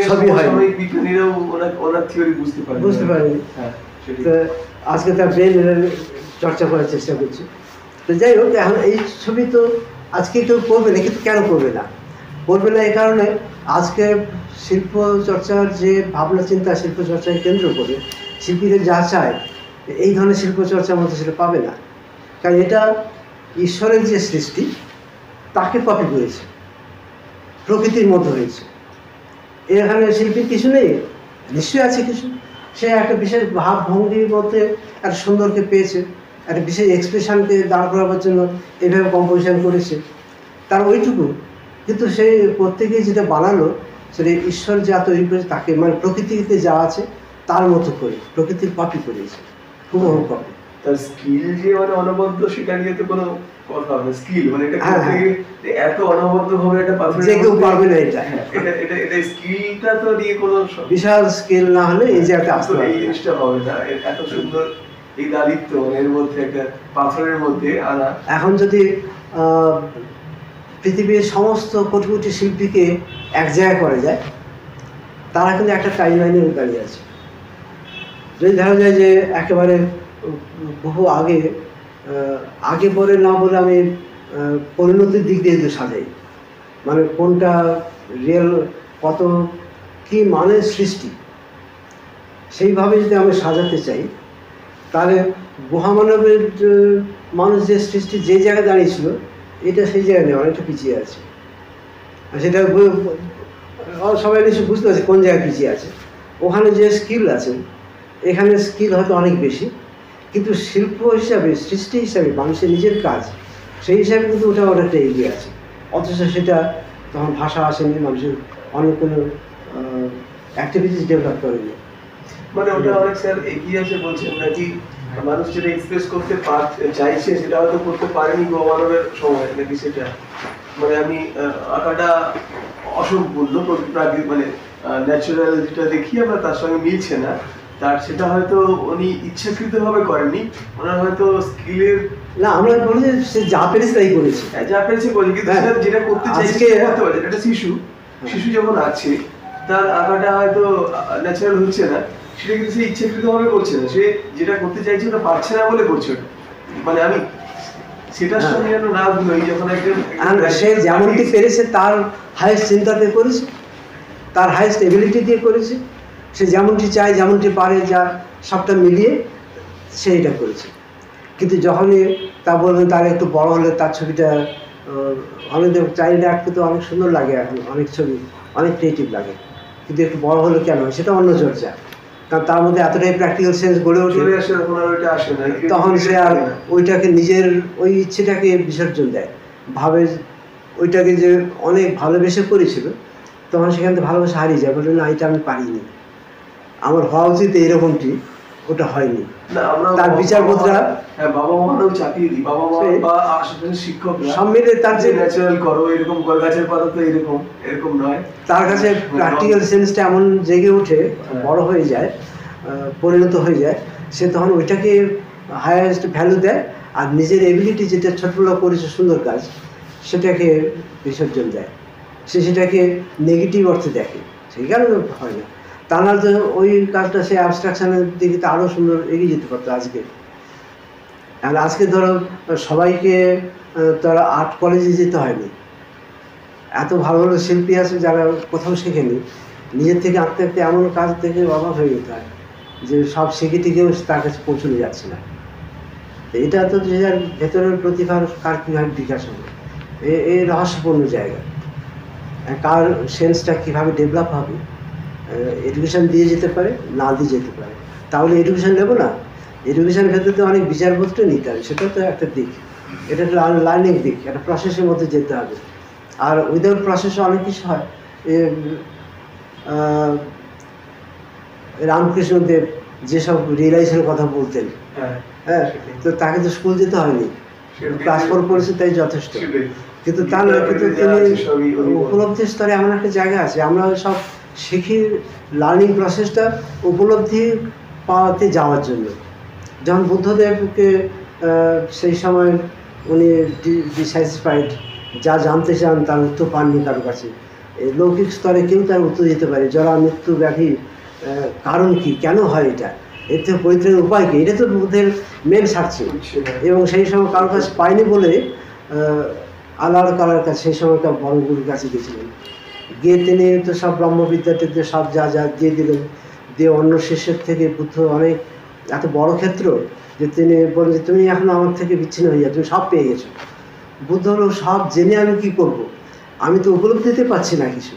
ছবি হয় বিজ্ঞানীরাও ওনার থিওরি বুঝতে পারেনি। তো আজকে তার ব্রেন চর্চা করার চেষ্টা করছি। তো যাই হোক, এখন এই ছবি তো আজকে কেউ করবে না, কিন্তু কেন করবে না? করবে না এই কারণে আজকে শিল্প চর্চার যে ভাবনা চিন্তা, শিল্প চর্চাকে কেন্দ্র করে শিল্পীরা যা চায় এই ধরনের শিল্প চর্চার মধ্যে সেটা পাবে না। কারণ এটা ঈশ্বরের যে সৃষ্টি তাকে কপি করেছে, প্রকৃতির মতো হয়েছে। এখানে শিল্পীর কিছু নেই, নিশ্চয়ই আছে কিছু। সে একটা বিশেষ ভাবভঙ্গির মধ্যে একটা সুন্দরকে পেয়েছে, একটা বিশেষ এক্সপ্রেশনকে দাঁড় করাবার জন্য এইভাবে কম্পোজিশন করেছে, তার ওইটুকু। কিন্তু সেই প্রত্যেকেই যেটা বানালো সেটা ঈশ্বর যা তৈরি করেছে তাকে, মানে প্রকৃতিতে যা আছে তার মতো করে প্রকৃতির কপি করেছে, হুবহু কপি। তার স্কিল যে মানে অনবদ্য, সেটা নিয়ে তো কোনো কথা হবে। স্কিল মানে এটা এত অনবদ্য ভাবে এটা পাথর যে কেউ পারবে না, এটা এটা স্কিলটা তো নিয়ে কোনো বিশাল স্কিল না হলে এই যে একটা আসতে এই জিনিসটা হবে না। এত সুন্দর এই দারিদ্র এর মধ্যে একটা পাথরের মধ্যে আনা। এখন যদি পৃথিবীর সমস্ত কোটি কোটি শিল্পীকে এক জায়গায় করা যায়, তারা কিন্তু একটা টাইম লাইনে দাঁড়িয়ে আছে। যদি দেখা যায় যে একেবারে বহু আগে পরে না বলে আমি পরিণতির দিক দিয়ে যদি সাজাই, মানে কোনটা রিয়েল, কত কী মানের সৃষ্টি, সেইভাবে যদি আমি সাজাতে চাই, তাহলে মহামানবের মানুষ যে সৃষ্টি যে জায়গায় দাঁড়িয়েছিল, এটা সেই জায়গায় নেই, অনেকটা পিছিয়ে আছে। আর সেটা সবাই নিশ্চয়ই বুঝতে পারছে কোন জায়গায় পিছিয়ে আছে। ওখানে যে স্কিল আছে, এখানে স্কিল হয়তো অনেক বেশি, কিন্তু শিল্প হিসাবে, সৃষ্টি হিসাবে, মানুষের নিজের কাজ, সেই হিসাবে কিন্তু ওটা অনেকটা এগিয়ে আছে। অথচ সেটা তখন ভাষা আসেনি, মানুষের অনেক কোনো অ্যাক্টিভিটিস ডেভেলপ করেনি। মানে ওটা অনেক স্যার এগিয়ে আছে বলছেন নাকি, মানুষ যেটা এক্সপ্রেস করতে চাইছে সেটা হয়তো করতে পারেনি গভর্নমেন্টের সময় নাকি সেটা, মানে আমি আঁকাটা অসম্পূর্ণ প্রাকৃতিক মানে ন্যাচারাল যেটা দেখি আমরা তার সঙ্গে মিলছে না, তার সেটা হয়তো উনি ইচ্ছাকৃতভাবে করেননি, ওনার হয়তো স্কিলের না, আমরা বলি যে সে যা পেরেছে তাই করেছে, যা পেরেছে বলি, কিন্তু হ্যাঁ, স্যার যেটা করতে চাইছে আজকে সেটা করতে পারছে। একটা শিশু যখন আছে তার আঁকাটা হয়তো ন্যাচারাল হচ্ছে না, সেটা কিন্তু সে ইচ্ছাকৃতভাবে করছে না, সে যেটা করতে চাইছে ওটা পারছে না বলে করছে ওটা। মানে আমি সেটার সঙ্গে যেন না ভুল হই, যখন একজন সে যেমনটি পেরেছে তার হাইয়েস্ট চিন্তাতে করেছে, তার হাইয়েস্ট এবিলিটি দিয়ে করেছে, সে যেমনটি চায়, যেমনটি পারে, যা সবটা মিলিয়ে সে এটা করেছে। কিন্তু যখনই তা বলবেন তার একটু বড় হলে তার ছবিটা অনেক চাইল্ড আর্টকে তো অনেক সুন্দর লাগে, এখন অনেক ছবি অনেক ক্রিয়েটিভ লাগে, কিন্তু একটু বড় হলে কেন হয় সেটা অন্য চর্চা, কারণ তার মধ্যে এতটাই প্র্যাকটিক্যাল সেন্স গড়ে ওঠে, তখন সে আর ওইটাকে নিজের ওই ইচ্ছেটাকে বিসর্জন দেয়, ভাবে ওইটাকে যে অনেক ভালোবেসে করেছিল, তখন সেখান থেকে ভালোবাসা হারিয়ে যায়, বলে না এটা আমি পারিনি, আমার হওয়া উচিত এরকমটি, ওটা হয়নি। তার বিচারবোধরা বাবা মারাও চাপিয়ে দিই, বাবা মা বা আশেপাশের শিক্ষকরা সব মিলে তার যে ন্যাচারাল করো, এরকম গাছের পাতা তো এরকম নয়, তার কাছে প্র্যাকটিক্যাল সেন্সটা এমন জেগে ওঠে, বড় হয়ে যায়, পরিণত হয়ে যায়, সে তখন ওইটাকে হাইয়েস্ট ভ্যালু দেয়, আর নিজের এবিলিটি যেটা ছোটবেলা করেছে সুন্দর কাজ সেটাকে বিসর্জন দেয়, সে সেটাকে নেগেটিভ অর্থে দেখে, সেই কারণে হয় না। তা না তো ওই কাজটা সে অ্যাবস্ট্রাকশনের দিকে তো আরও সুন্দর এগিয়ে যেতে পারতো আজকে। আর আজকে ধরো সবাইকে তারা আর্ট কলেজে যেতে হয়নি, এত ভালো ভালো শিল্পী আছে যারা কোথাও শেখেনি, নিজের থেকে আঁকতে আঁকতে এমন কাজ থেকে অবাক হয়ে যেতে হয় যে সব শিখে টিকেও তার কাছে পৌঁছতে যাচ্ছে না। এটা তো যে যার ভেতরের প্রতিভার কার কীভাবে বিকাশ হবে, এই রহস্যপূর্ণ জায়গা, কার সেন্সটা কীভাবে ডেভেলপ হবে, এডুকেশান দিয়ে যেতে পারে, না দিয়ে যেতে পারে, তাহলে এডুকেশান নেবো না, এডুকেশানের ক্ষেত্রে তো অনেক বিচারবোধটা নিতে হবে, সেটা তো একটা দিক, এটা একটা লার্নিং দিক, একটা প্রসেসের মধ্যে যেতে হবে। আর উইদাউট প্রসেসে অনেক কিছু হয়। রামকৃষ্ণদেব যেসব রিয়েলাইজেশনের কথা বলতেন, হ্যাঁ, তো তাকে তো স্কুল যেতে হয়নি, ক্লাস 4 পড়েছে তাই যথেষ্ট, কিন্তু তার কিন্তু তিনি উপলব্ধির স্তরে এমন একটা জায়গা আছে, আমরা সব শিখি লার্নিং প্রসেসটা উপলব্ধি পাওয়াতে যাওয়ার জন্য। যখন বুদ্ধদেবকে সেই সময় উনি ডিস্যাটিসফাইড, যা জানতে চান তার উত্তর পাননি কারো কাছে, লৌকিক স্তরে কেউ তার উত্তর দিতে পারে, জরা মৃত্যু ব্যাধি কারণ কি, কেন হয় এটা, এর থেকে পরিত্রাণের উপায় কি, এটা তো বুদ্ধের মেন সার্চ। এবং সেই সময় কারোর কাছে পায়নি বলে আল্লাহর কালার কাছে সেই সময়কার বড় গুরুর কাছে গেছিলেন, গিয়ে তিনি তো সব ব্রহ্মবিদ্যাটিতে সব যা যা দিয়ে দিলেন, দিয়ে অন্য শিষ্যের থেকে বুদ্ধ অনেক এত বড় ক্ষেত্র যে তিনি বলেন যে তুমি এখন আমার থেকে বিচ্ছিন্ন হয়ে যাও, তুমি সব পেয়ে গেছো। বুদ্ধ হলো সব জেনে আমি কি করব, আমি তো উপলব্ধিতে পাচ্ছি না কিছু।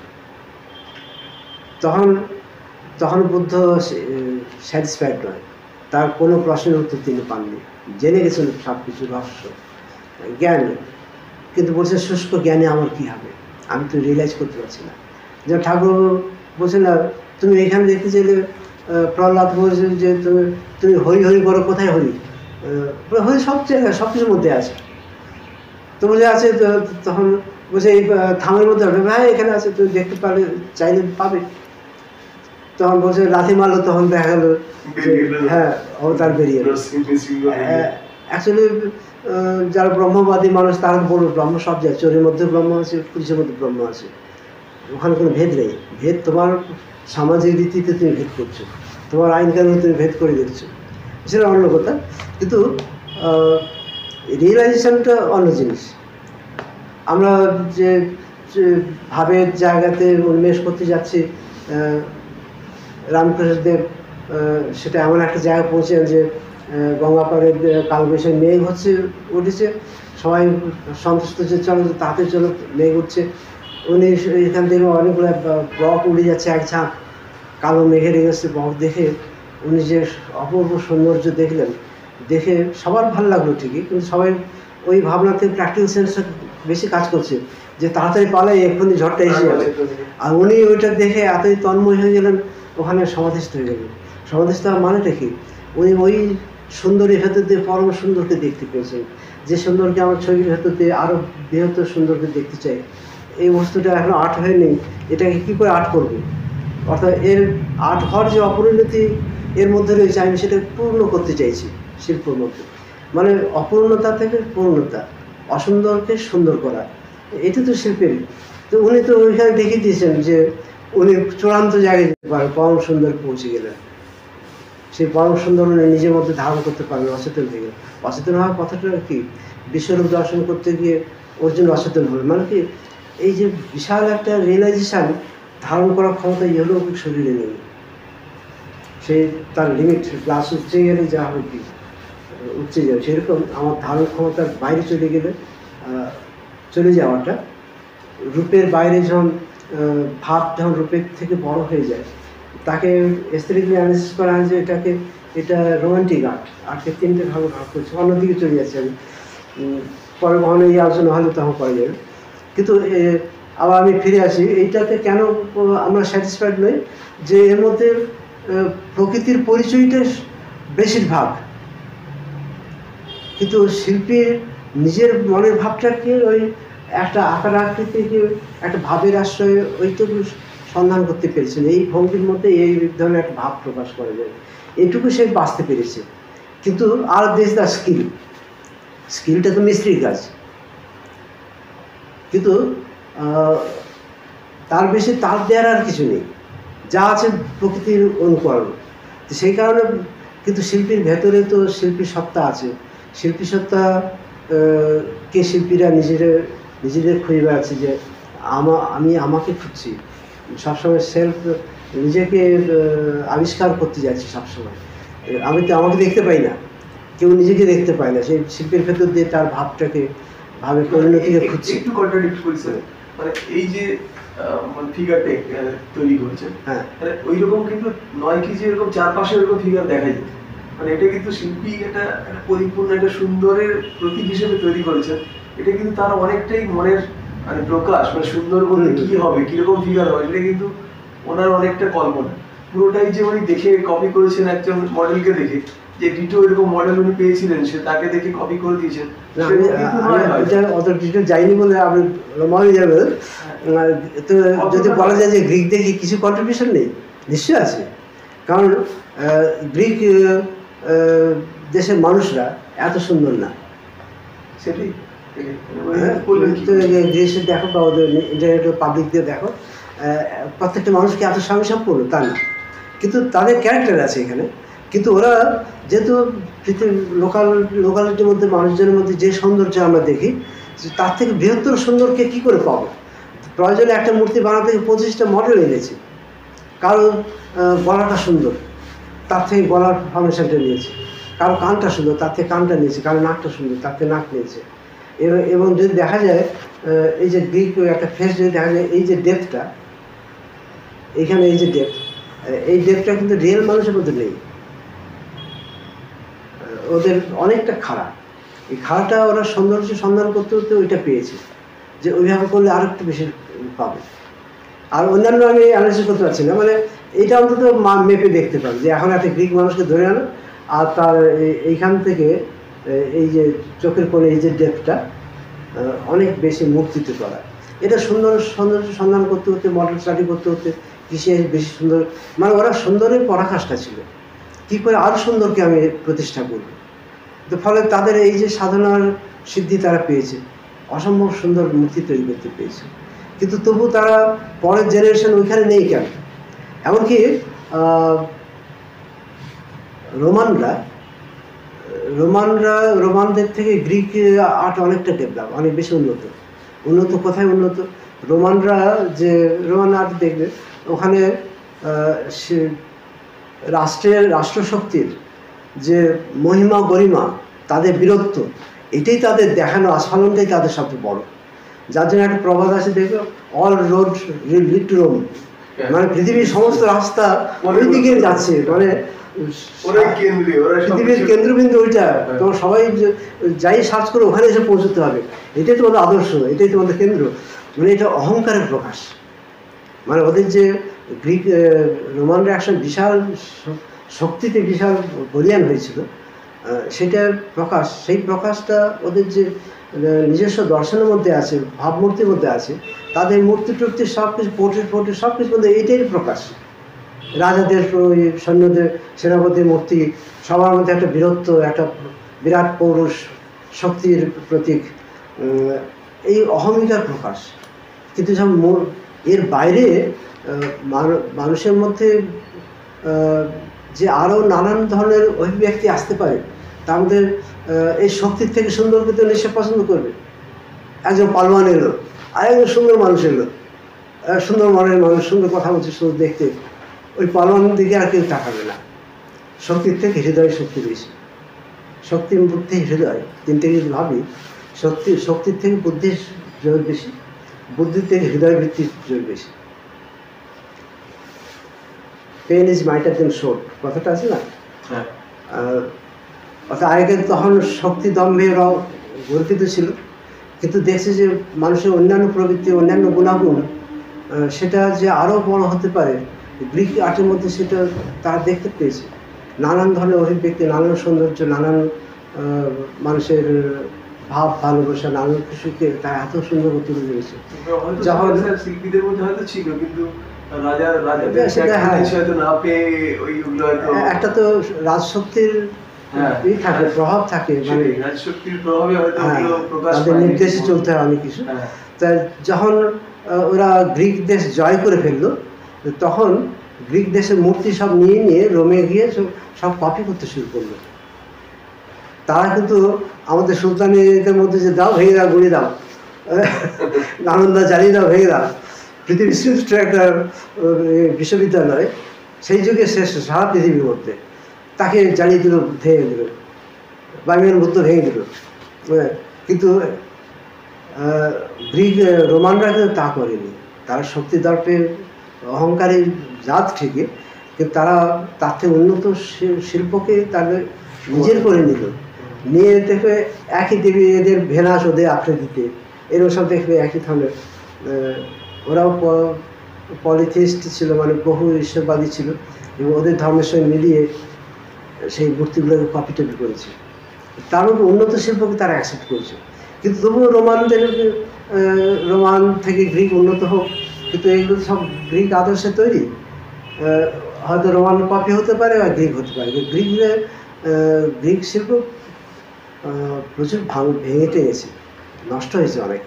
তখন বুদ্ধ স্যাটিসফাইড নয়, তার কোনো প্রশ্নের উত্তর তিনি পাননি, জেনে গেছেন সব কিছু রহস্য জ্ঞান, কিন্তু বলছে শুষ্ক জ্ঞানে আমার কী হবে, আমি তো রিয়েলাইজ করতে পারছি না। যে ঠাকুর বলছে না, তুমি এখানে দেখতে চাইলে প্রহ্লাদ বলছে যে তুমি হরি হরি করো, কোথায় হরি, হরি সব জায়গায় সব কিছুর মধ্যে আছে, তো বলে আছে, তখন বলছে এই থামের মধ্যে হবে, হ্যাঁ এখানে আছে, তুমি দেখতে পারলে চাইলে পাবে। তখন বলছে লাথি মারলো, তখন দেখা গেল হ্যাঁ অবতার বেরিয়ে এলো। অ্যাকচুয়ালি যারা ব্রহ্মবাদী মানুষ তারা বলবে ব্রহ্ম সব যায়, চোরের মধ্যে ব্রহ্ম আছে, পুলিশের মধ্যে ব্রহ্ম আছে, ওখানে কোনো ভেদ নেই। ভেদ তোমার সামাজিক রীতিতে তুমি ভেদ করছো, তোমার আইন কানুন তুমি ভেদ করে দিচ্ছ, সেটা অন্য কথা। কিন্তু রিয়েলাইজেশনটা অন্য জিনিস। আমরা যে ভাবের জায়গাতে উন্মেষ করতে যাচ্ছি, রামকৃষ্ণদেব সেটা এমন একটা জায়গায় পৌঁছেন যে গঙ্গাপাড়ে কালবৈশাখী মেঘ উঠেছে, সবাই সন্তুষ্ট যে চলো তাতে চলো মেঘ উঠছে, উনি এখান থেকে অনেকগুলো বক উড়ে যাচ্ছে, এক ঝাঁক কালো মেঘে রেগেছে বক দেখে উনি যে অপূর্ব সৌন্দর্য দেখলেন, দেখে সবার ভালো লাগলো ঠিকই, কিন্তু সবাই ওই ভাবনাতে প্র্যাকটিক্যাল সেন্সটা বেশি কাজ করছে, যে তাড়াতাড়ি পালাই এক্ষুনি ঝড়টা এসে যাবে। আর উনি ওইটা দেখে এতই তন্ময় হয়ে গেলেন, ওখানে সমাধিস্থ হয়ে গেলেন। সমাধিস্থ মানেটা কি, উনি ওই সুন্দরীর ভেতর দিয়ে পরম সুন্দরকে দেখতে পেয়েছেন, যে সুন্দরকে আমার ছবির ভেতর দিয়ে আরও বৃহত্তর সুন্দরকে দেখতে চাই। এই বস্তুটা এখন আর্ট হয়ে নেই, এটাকে কী করে আর্ট করবে? অর্থাৎ এর আর্ট হওয়ার যে অপরিণতি এর মধ্যে রয়েছে, আমি সেটা পূর্ণ করতে চাইছি শিল্পের মধ্যে। মানে অপূর্ণতা থেকে পূর্ণতা, অসুন্দরকে সুন্দর করা, এটা তো শিল্পের। তো উনি তো ওইখানে দেখিয়ে দিয়েছেন যে উনি চূড়ান্ত জায়গায় যেতে পারেন, পরম সুন্দর পৌঁছে গেলেন। সেই পরম সুন্দর উনি নিজের মধ্যে ধারণ করতে পারবেন অচেতন থেকে। অচেতন হওয়ার কথাটা কি, বিশ্বরূপ দর্শন করতে গিয়ে অর্জুন অচেতন হলেন, মানে কি এই যে বিশাল একটা রিয়েলাইজেশান ধারণ করার ক্ষমতা ইহলৌকিক শরীরে নেই। সেই তার লিমিট, গ্লাস উঠছে গেলে যা হবে কি উঠছে যাবে, সেরকম আমার ধারণ ক্ষমতার বাইরে চলে গেলে চলে যাওয়াটা, রূপের বাইরে যখন ভাব যখন রূপের থেকে বড় হয়ে যায়, তাকে এস্থেটিক্যালি অ্যানালিসিস করা হয় যে এটা রোমান্টিক আর্ট। আর্টকে তিনটে ভাগে ভাগ করছে, অন্যদিকে চলে যাচ্ছে আমি, পরে কখনো এই আলোচনা হলে তখন করা যাবে। কিন্তু আবার আমি ফিরে আসি, এইটাতে কেন আমরা স্যাটিসফাইড নই, যে এর মধ্যে প্রকৃতির পরিচয়টা বেশিরভাগ, কিন্তু শিল্পীর নিজের মনের ভাবটাকে ওই একটা আকার আকৃতিকে একটা ভাবের আশ্রয়ে ওইটুকু সন্ধান করতে পেরেছেন। এই ভঙ্গির মধ্যে এই ধরনের একটা ভাব প্রকাশ করা যায়, এইটুকু সে বাঁচতে পেরেছে। কিন্তু আর দিস দ্য স্কিলটা তো মিস্ত্রির কাজ, কিন্তু তার বেশি তার দেওয়ার আর কিছু নেই, যা আছে প্রকৃতির অনুকরণ। তো সেই কারণে কিন্তু শিল্পীর ভেতরে তো শিল্পী সত্তা আছে। শিল্পী সত্তা কে শিল্পীরা নিজেদের খুঁজে বেড়াচ্ছে, যে আমি আমাকে খুঁজছি সবসময়, সেলফ নিজেকে আবিষ্কার করতে যাচ্ছি সবসময়। আমি তো আমাকে দেখতে পাই না, কেউ নিজেকে দেখতে পায় না, সেই শিল্পের ভেতর দিয়ে তার ভাবটাকে ভাবে পরিণতিকে খুঁজছি। একটু কন্ট্রাডিক্ট করছে, মানে এই যে ফিগারটা তৈরি করছেন, হ্যাঁ, ওই রকম কিন্তু নয় কি যে এরকম চারপাশে এরকম ফিগার দেখা যায়, মানে এটা কিন্তু শিল্পী একটা পরিপূর্ণ একটা সুন্দরের প্রতীক হিসেবে তৈরি করেছেন। এটা কিন্তু তার অনেকটাই মনের মানে প্রকাশ, মানে সুন্দর বলতে কি হবে, কিরকম ফিগার হবে, এটা কিন্তু ওনার অনেকটা কল্পনা। পুরোটাই যে উনি দেখে কপি করেছেন একজন মডেলকে দেখে, যে ডিটো এরকম মডেল উনি পেয়েছিলেন, সে তাকে দেখে কপি করে দিয়েছেন। অত ডিটেল যাইনি বলে আপনি মনে যাবে। তো যদি বলা যায় যে গ্রিক দেখে কিছু কন্ট্রিবিউশন নেই, নিশ্চয় আছে। কারণ গ্রিক দেশের মানুষরা এত সুন্দর না, সেটাই গ্রিসে দেখো বা ওদের ইন্টারনেটে পাবলিক দিয়ে দেখো, প্রত্যেকটা মানুষকে এত স্বামীসম্পূর্ণ তা না, কিন্তু তাদের ক্যারেক্টার আছে এখানে। কিন্তু ওরা যেহেতু লোকালিটির মধ্যে মানুষজনের মধ্যে যে সৌন্দর্য আমরা দেখি, তার থেকে বৃহত্তর সুন্দরকে কী করে পাবো? প্রয়োজনে একটা মূর্তি বানাতে 25টা মডেল এনেছে। কারো গলাটা সুন্দর, তার থেকে গলার ফর্মেশনটা নিয়েছে। কারো কানটা সুন্দর, তার থেকে কানটা নিয়েছে। কারো নাকটা সুন্দর, তার থেকে নাক নিয়েছে। এবং যদি দেখা যায় এই যে গ্রিক একটা ফেস যদি দেখা যায়, এই যে ডেপথটা এইখানে, এই যে এই ডেপথটা কিন্তু রিয়েল মানুষের মধ্যে নেই, ওদের অনেকটা খাড়া। এই খাড়াটা ওরা সৌন্দর্য সন্ধান করতে করতে ওইটা পেয়েছে, যে ওইভাবে করলে আরও একটু বেশি পাবে। আর অন্যান্য আমি অ্যানালাইসিস করতে পারছি না, মানে এইটা অন্তত মেপে দেখতে পাবে যে এখন একটা গ্রিক মানুষকে ধরে আনো, আর তার এইখান থেকে এই যে চোখের কোণে এই যে ডেপথটা অনেক বেশি মূর্তিত করা। এটা সৌন্দর্য সন্ধান করতে করতে, মডেল স্টাডি করতে করতে কিসে বেশি সুন্দর, মানে ওরা সুন্দরের পরাকাষ্ঠা ছিল, কী করে আরও সুন্দরকে আমি প্রতিষ্ঠা করব। তো ফলে তাদের এই যে সাধনার সিদ্ধি তারা পেয়েছে, অসম্ভব সুন্দর মূর্তি তৈরি করতে পেরেছে। কিন্তু তবু তারা পরের জেনারেশন ওইখানে নেই কেন? এমনকি রোমানদের থেকে গ্রিক আর্ট অনেকটা ডেভেলপ, অনেক বেশি উন্নত। কোথায় উন্নত? রোমান আর্ট দেখবে, ওখানে রাষ্ট্রশক্তির যে মহিমা গরিমা, তাদের বীরত্ব, এটাই তাদের দেখানো আস্ফালনটাই তাদের সবচেয়ে বড়। যার জন্য একটা প্রবাদ আছে, দেখবে, all road lead to Rome, মানে পৃথিবীর সমস্ত রাস্তা ওই দিকে যাচ্ছে, মানে ওরাই কেন্দ্রীয়, ওরা পৃথিবীর কেন্দ্রবিন্দু ওইটা। তোমার সবাই যাই সার্চ করে ওখানে এসে পৌঁছতে হবে, এটাই তোমাদের আদর্শ, এটাই তোমাদের কেন্দ্র। মানে এটা অহংকারের প্রকাশ। মানে ওদের যে গ্রিক রোমানরা একসময় বিশাল শক্তিতে বিশাল বলিয়ান হয়েছিল, সেটার প্রকাশ, সেই প্রকাশটা ওদের যে নিজস্ব দর্শনের মধ্যে আছে, ভাবমূর্তির মধ্যে আছে, তাদের মূর্তি টূর্তি সব কিছু, পোর্ট্রেট সব কিছু মধ্যে এইটাই প্রকাশ। রাজাদের, সৈন্যদের, সেনাপতির মূর্তি, সবার মধ্যে একটা বীরত্ব, একটা বিরাট পৌরুষ শক্তির প্রতীক, এই অহমিকার প্রকাশ। কিন্তু সব এর বাইরে মানুষের মধ্যে যে আরও নানান ধরনের অভিব্যক্তি আসতে পারে, তার মধ্যে এই শক্তির থেকে সুন্দরকে তো নিশ্চয় পছন্দ করবে। একজন পালোয়ান এলো, আর একজন সুন্দর মানুষ এলো, সুন্দর মনের মানুষ, সুন্দর কথা বলছে, সুন্দর দেখতে, ওই পালোয়ানের দিকে আর কেউ তাকাবে না। শক্তির থেকে হৃদয় শক্তি বেশি, শক্তি, বুদ্ধি, হৃদয়, তিনটে যদি ভাবি, শক্তির থেকে বুদ্ধির জোর বেশি, বুদ্ধির থেকে হৃদয় বৃত্তির জোর বেশি। পেন ইজ মাইটার দেন শোট, কথাটা আছে না? অর্থাৎ আগে তখন শক্তি দম্ভে গর্বিত ছিল, কিন্তু দেখছে যে মানুষের অন্যান্য প্রবৃত্তি, অন্যান্য গুণাগুণ, সেটা যে আরও বড় হতে পারে, গ্রিক আর্টের মধ্যে সেটা তারা দেখতে পেয়েছে। নানান ধরনের অভিব্যক্তি, নানান সৌন্দর্য, নানান মানুষের ভাব, ভালোবাসা, নানান কিছুকে তারা এত সুন্দর তুলে ধরেছে। যখন শিল্পীদের মধ্যে হয়তো ছিল, কিন্তু একটা তো রাজশক্তির থাকে, প্রভাব থাকে, মানে তাদের নির্দেশে চলতে হয় অনেক কিছু। তাই যখন ওরা গ্রিক দেশ জয় করে ফেললো, তখন গ্রিক দেশের মূর্তি সব নিয়ে নিয়ে রোমে গিয়ে সব কপি করতে শুরু করলো। তারা কিন্তু আমাদের সুলতানের মধ্যে যে দাও, ভেঙে দাও, গুঁড়িয়ে দাও, নালন্দা জ্বালিয়ে দাও, ভেঙে দাও, পৃথিবীর শ্রেষ্ঠ একটা বিশ্ববিদ্যালয়, সেই যুগে শ্রেষ্ঠ সারা পৃথিবীর মধ্যে, তাকে জ্বালিয়ে দিল, ভেঙে দিল, বাইবেল বুদ্ধ ভেঙে দিল। কিন্তু গ্রিক রোমানরা কিন্তু তা করেনি। তারা শক্তি দর্পের অহংকারী জাত ঠিকই, কিন্তু তারা তার থেকে উন্নত শিল্পকে তাদের নিজের করে নিল, নিয়ে দেখবে একই দেবী, এদের ভেনাস, ওদের আকৃতিতে, এরকম সব দেখবে একই ধরনের। ওরাও পলিথিস্ট ছিল, মানে বহু ঈশ্বরবাদী ছিল, এবং ওদের ধর্মের সঙ্গে মিলিয়ে সেই মূর্তিগুলোকে কপি টপি করেছে। তার মধ্যে উন্নত শিল্পকে তারা অ্যাকসেপ্ট করেছে। কিন্তু তবুও রোমান থেকে গ্রিক উন্নত হোক, কিন্তু এগুলো সব গ্রিক আদর্শে তৈরি। হয়তো রোমান কপি হতে পারে বা গ্রিক হতে পারে। গ্রিক শিল্প প্রচুর ভেঙে টেঙেছে, নষ্ট হয়েছে অনেক,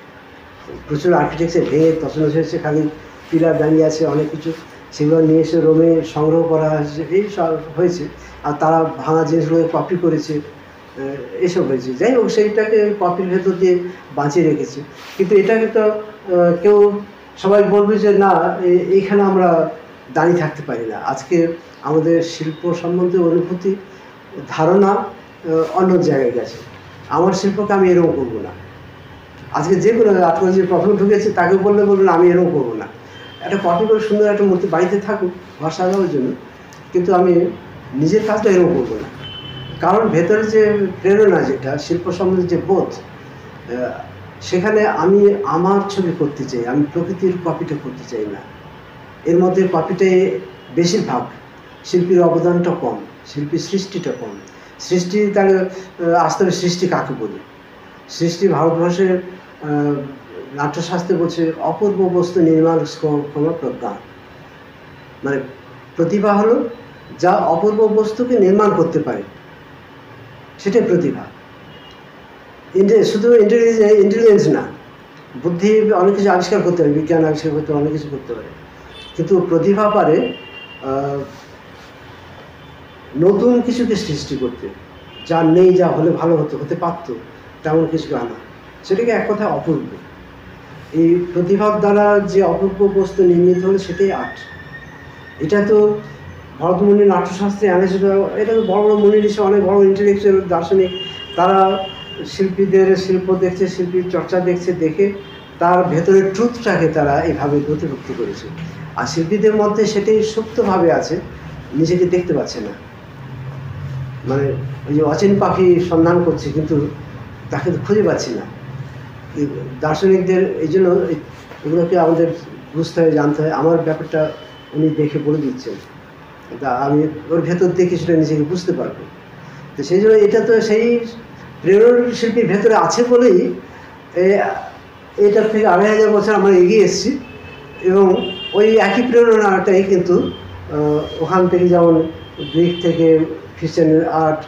প্রচুর আর্কিটেকচার ভেঙে তছনছ হয়েছে, খালি পিলার দাঁড়িয়ে আছে, অনেক কিছু সেগুলো নিয়ে এসে রোমে সংগ্রহ করা হয়েছে, এই সব হয়েছে। আর তারা ভাঙা জিনিসগুলোকে কপি করেছে, এসব হয়েছে। যাই হোক, সেইটাকে কপির ভেতর দিয়ে বাঁচিয়ে রেখেছে। কিন্তু এটাকে তো কেউ, সবাই বলবে যে না, এইখানে আমরা দাঁড়িয়ে থাকতে পারি না। আজকে আমাদের শিল্প সম্বন্ধে অনুভূতি, ধারণা অন্য জায়গায় গেছে। আমার শিল্পকে আমি এরকম করবো না। আজকে যে কোনো আপনার যে প্রথম ঢুকেছে তাকে বলবেন আমি এরকম করবো না। একটা কপি করে সুন্দর একটা মূর্তি বাড়িতে থাকুক ঘর সাজানোর জন্য, কিন্তু আমি নিজের কাজটা এরকম করবো না। কারণ ভেতরে যে প্রেরণা, যেটা শিল্প সম্বন্ধে যে বোধ, সেখানে আমি আমার ছবি করতে চাই, আমি প্রকৃতির কপিটা করতে চাই না। এর মধ্যে কপিটাই বেশিরভাগ, শিল্পীর অবদানটা কম, শিল্পীর সৃষ্টিটা কম। সৃষ্টি, তাহলে আসতে হবে সৃষ্টি কাকে বলি? সৃষ্টি ভারতবর্ষের নাট্যশাস্ত্রে বলছে অপূর্ব বস্তু নির্মাণ ক্ষমা প্রজ্ঞা, মানে প্রতিভা হলো যা অপূর্ব বস্তুকে নির্মাণ করতে পারে, সেটাই প্রতিভা। শুধু ইন্টেলিজেন্স না, বুদ্ধি অনেক কিছু আবিষ্কার করতে পারে, বিজ্ঞান আবিষ্কার করতে পারে, অনেক কিছু করতে পারে, কিন্তু প্রতিভা পারে নতুন কিছুকে সৃষ্টি করতে, যা নেই, যা হলে ভালো হতে পারত, তেমন কিছুকে আনা, সেটাকে এক কথায় অপূর্ব। এই প্রতিভার দ্বারা যে অপূর্ব বস্তু নির্মিত হলে সেটাই আর্ট। এটা তো ভরতমুনির নাট্যশাস্ত্রে এনেছিল। এটা তো বড় বড় মুনি ঋষি, অনেক বড় ইন্টেলেকচুয়াল দার্শনিক, তারা শিল্পীদের শিল্প দেখছে, শিল্পীর চর্চা দেখছে, দেখে তার ভেতরের ট্রুথটাকে তারা এইভাবে নথিভুক্ত করেছে। আর শিল্পীদের মধ্যে সেটাই সুপ্তভাবে আছে, নিজেকে দেখতে পাচ্ছে না। মানে ওই যে অচেন পাখি সন্ধান করছে, কিন্তু তাকে তো খুঁজে পাচ্ছি না। দার্শনিকদের এই জন্য এগুলোকে আমাদের বুঝতে হয়, জানতে হয়। আমার ব্যাপারটা উনি দেখে বলে দিচ্ছেন, তা আমি ওর ভেতর দিয়ে কিছুটা নিজেকে বুঝতে পারবো। তো সেই জন্য এটা তো সেই প্রেরণা শিল্পীর ভেতরে আছে বলেই এটার থেকে ২৫০০ বছর আমরা এগিয়ে এসেছি। এবং ওই একই প্রেরণাটাই কিন্তু ওখান থেকে, যেমন গ্রিক থেকে খ্রিস্টানের আর্ট,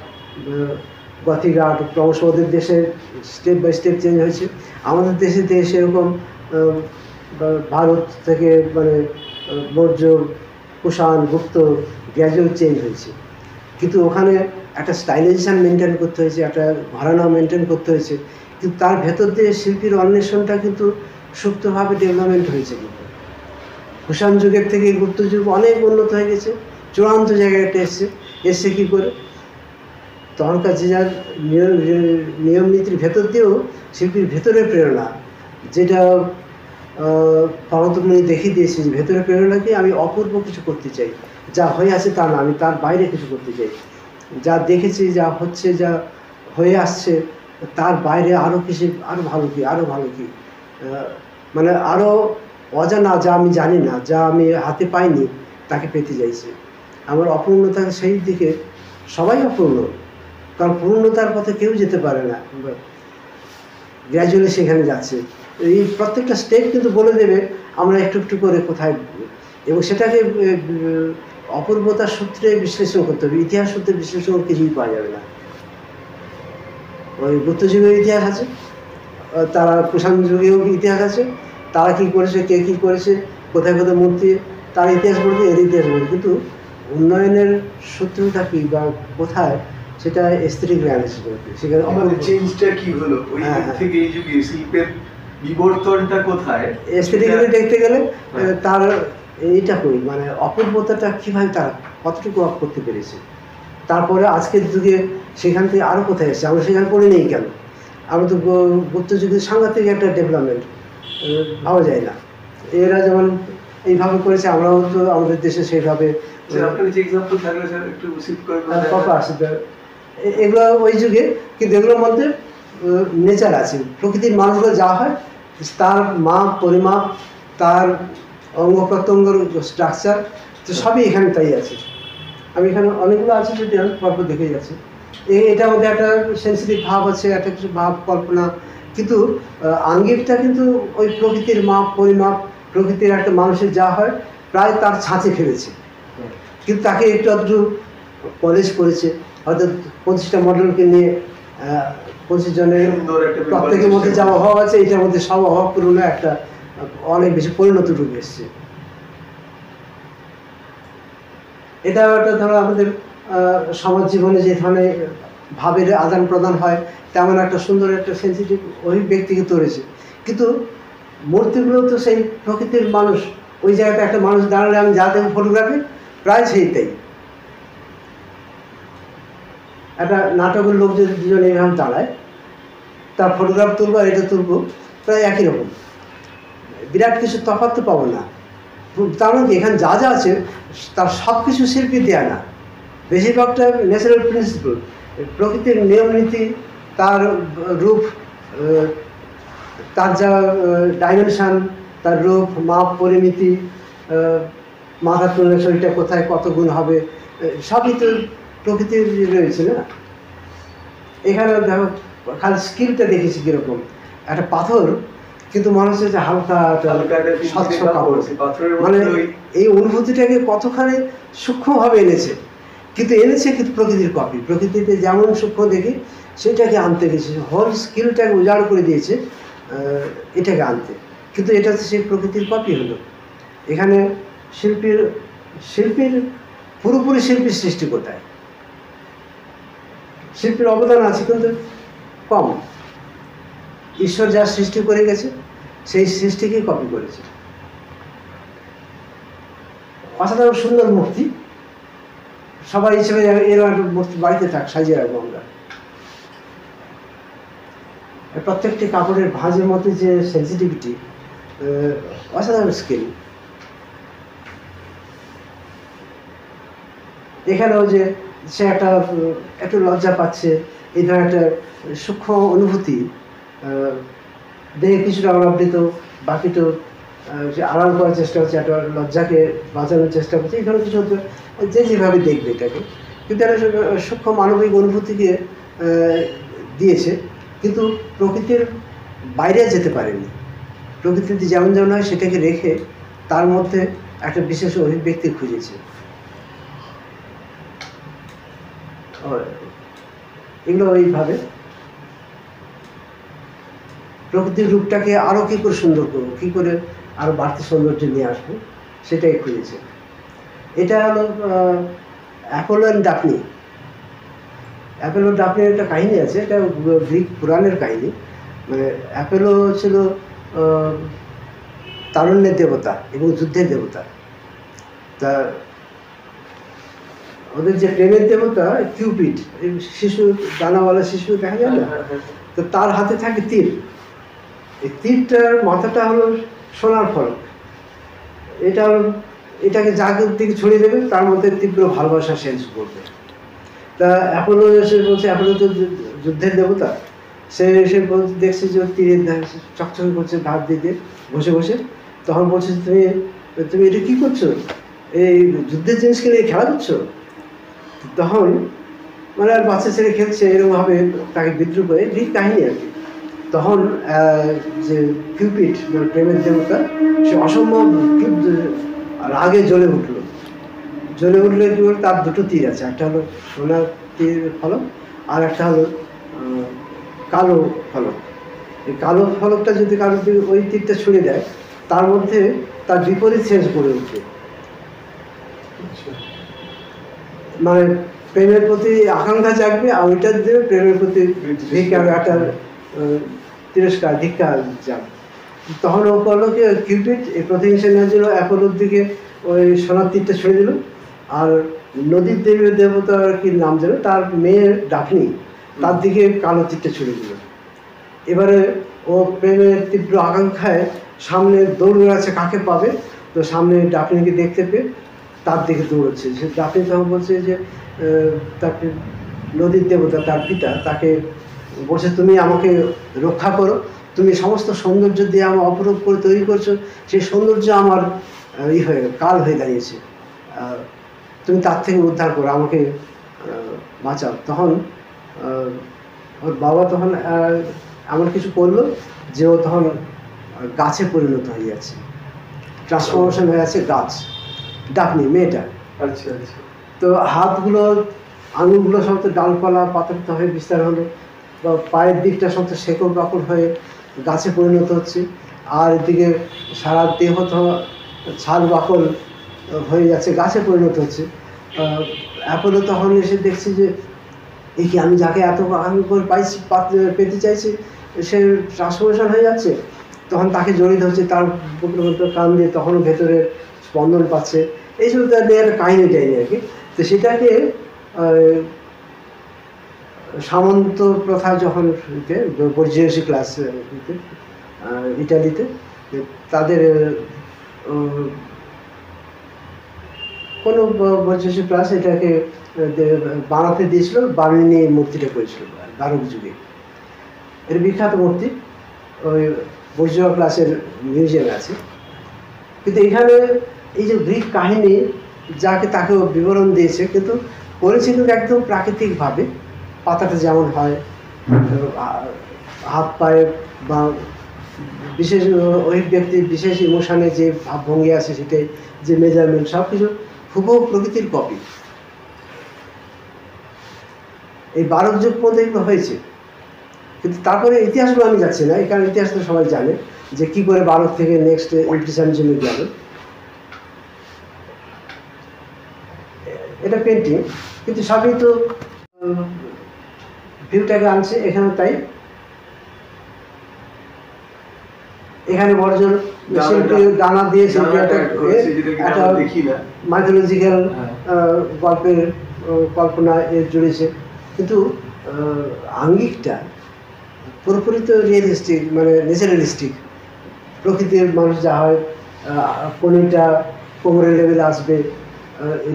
গথিক আর্ট ক্রমশ ওদের দেশে স্টেপ বাই স্টেপ চেঞ্জ হয়েছে। আমাদের দেশে সেরকম ভারত থেকে মানে মৌর্য, কুষাণ, গুপ্ত গ্র্যাজুয়াল চেঞ্জ হয়েছে, কিন্তু ওখানে একটা স্টাইলাইজেশন মেনটেন করতে হয়েছে, একটা ঘরানা মেনটেন করতে হয়েছে। কিন্তু তার ভেতর দিয়ে শিল্পীর অন্বেষণটা কিন্তু সুপ্তভাবে ডেভেলপমেন্ট হয়েছে। কিন্তু কুষাণ যুগের থেকে গুপ্ত যুগ অনেক উন্নত হয়ে গেছে, চূড়ান্ত জায়গায় এসছে কী করে? তখনকার যে যার নিয়ম নীতির ভেতর দিয়েও শিল্পীর ভেতরে প্রেরণা, যেটা পার্বতী দেখিয়ে দিয়েছি, যে ভেতরে প্রেরণা কি, আমি অপূর্ব কিছু করতে চাই, যা হয়ে আছে তা না, আমি তার বাইরে কিছু করতে চাই। যা দেখেছি, যা হচ্ছে, যা হয়ে আসছে, তার বাইরে আরও কিছু, আরও ভালো কি, আরও ভালো কি, মানে আরও অজানা, যা আমি জানি না, যা আমি হাতে পাইনি, তাকে পেতে চাইছে। আমার অপূর্ণতা সেই দিকে, সবাই অপূর্ণ, কারণ পূর্ণতার পথে কেউ যেতে পারে না, গ্র্যাজুয়ালি সেখানে যাচ্ছে। এই প্রত্যেকটা স্টেপ কিন্তু বলে দেবে আমরা একটু একটু করে কোথায়, এবং সেটাকে অপূর্বতার সূত্রে বিশ্লেষণ করতে হবে। ইতিহাস সূত্রে বিশ্লেষণ কিছুই পাওয়া যাবে না। ওই গুপ্ত যুগের ইতিহাস আছে, তারা কুষাণ যুগেও ইতিহাস আছে, তারা কী করেছে, কে কী করেছে, কোথায় কোথায় মূর্তি, তার ইতিহাস বলতে, এর ইতিহাস বলতে, কিন্তু উন্নয়নের সূত্রটা কী বা কোথায়, সেটা এস্থেটিক অ্যানালিসিস করতে। সেখানে আমাদের চেঞ্জটা কি হলো ওই যুগ থেকে এই যুগে, শিল্পের বিবর্তনটা কোথায়, এস্থেটিক্যালি দেখতে গেলে তার এইটা করি, মানে অপূর্বতাটা কীভাবে তারা কতটুকু অফ করতে পেরেছে। তারপরে আজকের যুগে সেখান থেকে আরও কোথায় এসেছে, আমরা সেখানে পড়ে নেই কেন? আমরা তো গুপ্ত যুগের সাংঘাতিক একটা ডেভেলপমেন্ট ভাবা যায় না। এরা যেমন এইভাবে করেছে, আমরাও তো আমাদের দেশে সেইভাবে। আপনার যে এক্সাম্পল থাকলে স্যার একটু উচিত করে এগুলো ওই যুগে, কিন্তু এগুলোর মধ্যে নেচার আছে, প্রকৃতির মানুষগুলো যা হয়, তার মাপ, পরিমাপ, তার অঙ্গ প্রত্যঙ্গর স্ট্রাকচার, তো সবই এখানে তাই আছে। আমি এখানে অনেকগুলো আছে, যদি পর্ব দেখে যাচ্ছি, এটার মধ্যে একটা সেন্সিটিভ ভাব আছে, একটা কিছু ভাব কল্পনা, কিন্তু আঙ্গিকটা কিন্তু ওই প্রকৃতির মাপ, পরিমাপ, প্রকৃতির একটা মানুষের যা হয় প্রায় তার ছাঁচে ফেলেছে। কিন্তু তাকে একটু আধটু পলিশ করেছে, হয়তো 25টা মডেলকে নিয়ে 25 জনের প্রত্যেকের মধ্যে যা অভাব আছে, এটার মধ্যে সব অভাব পূরণে একটা অনেক বেশি পরিণত রূপ এসছে। এটা একটা ধরো আমাদের সমাজ জীবনে যে ধরনের ভাবের আদান প্রদান হয়, তেমন একটা সুন্দর একটা সেন্সিটিভ অভিব্যক্তিকে তৈরিছে। কিন্তু মূর্তিগুলো তো সেই প্রকৃতির মানুষ, ওই জায়গাতে একটা মানুষ দাঁড়ালে আমি যা দেখি ফটোগ্রাফি প্রায় সেইটাই। একটা নাটকের লোক যদি দুজন এরকম দাঁড়ায়, তার ফটোগ্রাফ তুলবো আর এটা তুলবো, প্রায় একই রকম, বিরাট কিছু তফাৎ তো পাবো না। তার মানে এখানে যা যা আছে তার সব কিছু শিল্পী দেয়া না, বেশিরভাগটা ন্যাচারাল প্রিন্সিপাল, প্রকৃতির নিয়ম নীতি, তার রূপ, তার যা ডাইমেনশান, তার রূপ, মাপ, পরিমিতি, মাথা তুললে শরীরটা কোথায় কত গুণ হবে, সবই তো প্রকৃতির রয়েছে না। এখানে দেখো খালি স্কিলটা দেখেছি কীরকম, একটা পাথর কিন্তু মনে হচ্ছে যে হালকা স্বচ্ছ কাপড়, মানে এই অনুভূতিটাকে কতখানি সূক্ষ্মভাবে এনেছে। কিন্তু প্রকৃতির কপি, প্রকৃতিতে যেমন সূক্ষ্ম দেখি সেটাকে আনতে গেছে, হোল স্কিলটাকে উজাড় করে দিয়েছে এটাকে আনতে, কিন্তু এটা সেই প্রকৃতির কপি হলো। এখানে শিল্পীর পুরোপুরি শিল্পীর সৃষ্টি কোথায়? শিল্পীর অবদান আছে কিন্তু কম। ঈশ্বর যা সৃষ্টি করে গেছে সেই সৃষ্টিকেই কপি করেছে। অসাধারণ সুন্দর মূর্তি, সবাই হিসেবে এরকম একটা মূর্তি বাড়িতে থাক, সাজিয়ে রাখবো আমরা। প্রত্যেকটি কাপড়ের ভাঁজের মধ্যে যে সেন্সিটিভিটি, অসাধারণ স্কিল, এখানেও যে সে একটু লজ্জা পাচ্ছে, এই ধরনের একটা সূক্ষ্ম অনুভূতি, দেহে কিছুটা অনাবৃত, বাকিটা সে আড়াল করার চেষ্টা করছে, একটা লজ্জাকে বাঁচানোর চেষ্টা করছে, এই ধরনের কিছু যে যেভাবে দেখবে এটাকে, কিন্তু একটা সূক্ষ্ম মানবিক অনুভূতিকে দিয়েছে, কিন্তু প্রকৃতির বাইরে যেতে পারেনি। প্রকৃতিতে যেমন যেমন হয় সেটাকে রেখে তার মধ্যে একটা বিশেষ অভিব্যক্তি খুঁজেছে। এগুলো ওইভাবে প্রকৃতির রূপটাকে আরো কি করে সুন্দর করবো, কি করে আরো বাড়তি সৌন্দর্য নিয়ে আসবো, সেটাই খুঁজেছে। এটা হলো অ্যাপোলো অ্যান্ড ডাফনি। অ্যাপোলো ডাফনির একটা কাহিনী আছে, এটা গ্রিক পুরাণের কাহিনী। মানে অ্যাপোলো ছিল তারুণ্যের দেবতা এবং যুদ্ধের দেবতা। তা ওদের যে প্রেমের দেবতা কিউপিড, শিশু ডানাওয়ালা শিশু দেখা যায় না, তো তার হাতে থাকে তীর। এই তীরটার মাথাটা হলো সোনার ফলক। এটাকে যাদের দিকে ছড়িয়ে দেবে তার মধ্যে তীব্র ভালোবাসা সেন্স করবে। তা অ্যাপোলো এসে বলছে, অ্যাপোলো তো যুদ্ধের দেবতা, সে এসে দেখছে যে তীরের চকচকে করছে ধার দিতে বসে বসে। তখন বলছে, তুমি এটা কী করছো, এই যুদ্ধের জিনিসকে নিয়ে খেলা করছো? তখন মানে আর বাচ্চা ছেলে খেলছে এরকমভাবে তাকে বিদ্রুপ করে, ঠিক কাহিনী আর কি। তখন যে কিউপিড প্রেমের দেবতা, সে অসম্ভব রাগে জ্বলে উঠলো। কি বলে, তার দুটো তীর আছে, একটা হলো সোনার তীর ফলক আর একটা হলো কালো ফলক। এই কালো ফলকটা যদি কারোর দিকে ওই তীরটা ছুঁড়ে দেয়, তার মধ্যে তার বিপরীত সেন্স গড়ে উঠবে। মানে প্রেমের প্রতি আকাঙ্ক্ষা জাগবে, আর ওইটার দিয়ে প্রেমের প্রতি একটা তিরস্কার ধিক্কার যাবে। তখন ও করলো কি, কিউপিড এই প্রতিহিংসা নেওয়ার জন্য অ্যাপোলোর দিকে ওই সোনার তীরটা ছুঁড়ে দিল, আর নদীর দেবতার কি নাম যেন, তার মেয়ের ডাফনি, তার দিকে কালো তীরটা ছুঁড়ে দিল। এবারে ও প্রেমের তীব্র আকাঙ্ক্ষায় সামনে দৌড় আছে, কাকে পাবে, তো সামনে ডাফনিকে দেখতে পেয়ে তার দিকে দৌড়চ্ছে। সে ডাফনি তখন বলছে যে তাকে নদীর দেবতা তার পিতা তাকে বলছে, তুমি আমাকে রক্ষা করো, তুমি সমস্ত সৌন্দর্য দিয়ে আমার অপরূপ করে তৈরি করছো, সেই সৌন্দর্য আমার কাল হয়ে দাঁড়িয়েছে, তুমি তার থেকে উদ্ধার করো, আমাকে বাঁচাও। তখন ওর বাবা তখন এমন কিছু করলো যে ও তখন গাছে পরিণত হয়ে যাচ্ছে, ট্রান্সফরমেশন হয়ে যাচ্ছে গাছ, ডাফনি মেয়েটা। আচ্ছা আচ্ছা। তো হাতগুলো আঙুলগুলো সব তো ডালপালা পাতাটা হয়ে বিস্তার হলো, বা পায়ের দিকটা সব তো শেকড় বাকড় হয়ে গাছে পরিণত হচ্ছে, আর এদিকে সারা দেহ তো ছাল বাকল হয়ে যাচ্ছে, গাছে পরিণত হচ্ছে। অ্যাপোলো তখন এসে দেখছি যে এই কি, আমি যাকে এত করে পেতে চাইছি সে ট্রান্সফরমেশন হয়ে যাচ্ছে। তখন তাকে জড়িত হচ্ছে, তার বুকের মধ্যে কান দিয়ে তখনও ভেতরে স্পন্দন পাচ্ছে, এইসব তাদের কাহিনী টাইনি আর কি। তো সেটাকে সামন্ত প্রথা যখন বর্জিয়াসী ক্লাস ইটালিতে তাদের কোনো বর্জিয়াসী ক্লাস এটাকে বানাতে দিয়েছিল, বার্লিনে মূর্তিটা করেছিল বারোক যুগে। এর বিখ্যাত মূর্তি ওই বর্জিয়া ক্লাসের মিউজিয়ামে আছে। কিন্তু এখানে এই যে গ্রিক কাহিনী যাকে তাকে বিবরণ দিয়েছে, কিন্তু করেছে কিন্তু একদম প্রাকৃতিকভাবে, পাতাটা যেমন হয়, হাত পায়ে বা বিশেষ অভিব্যক্তি, বিশেষ ইমোশনে যে ভাবভঙ্গি আছে, সেটাই যে মেজারমেন্ট, সব কিছু হুবহু প্রকৃতির কপি। এই বারোক যুগ পর্যন্ত এগুলো হয়েছে, কিন্তু তারপরে ইতিহাসগুলো আমি যাচ্ছি না, এখানে ইতিহাস তো সবাই জানে যে কী করে বারোক থেকে নেক্সট ইমপ্রেশনিজমে গেল। এটা পেন্টিং, কিন্তু সবই তো ভিউটাকে আনছে এখানে। তাই এখানে বড়জন শিল্পী ডানা দিয়ে শিল্পী একটা মাইথোলজিক্যাল গল্পের কল্পনা জুড়েছে, কিন্তু আঙ্গিকটা পুরোপুরি তো রিয়েলিস্টিক, মানে ন্যাচারালিস্টিক। প্রকৃতির মানুষ যা হয়, কোনটা কোমরের লেভেলে আসবে,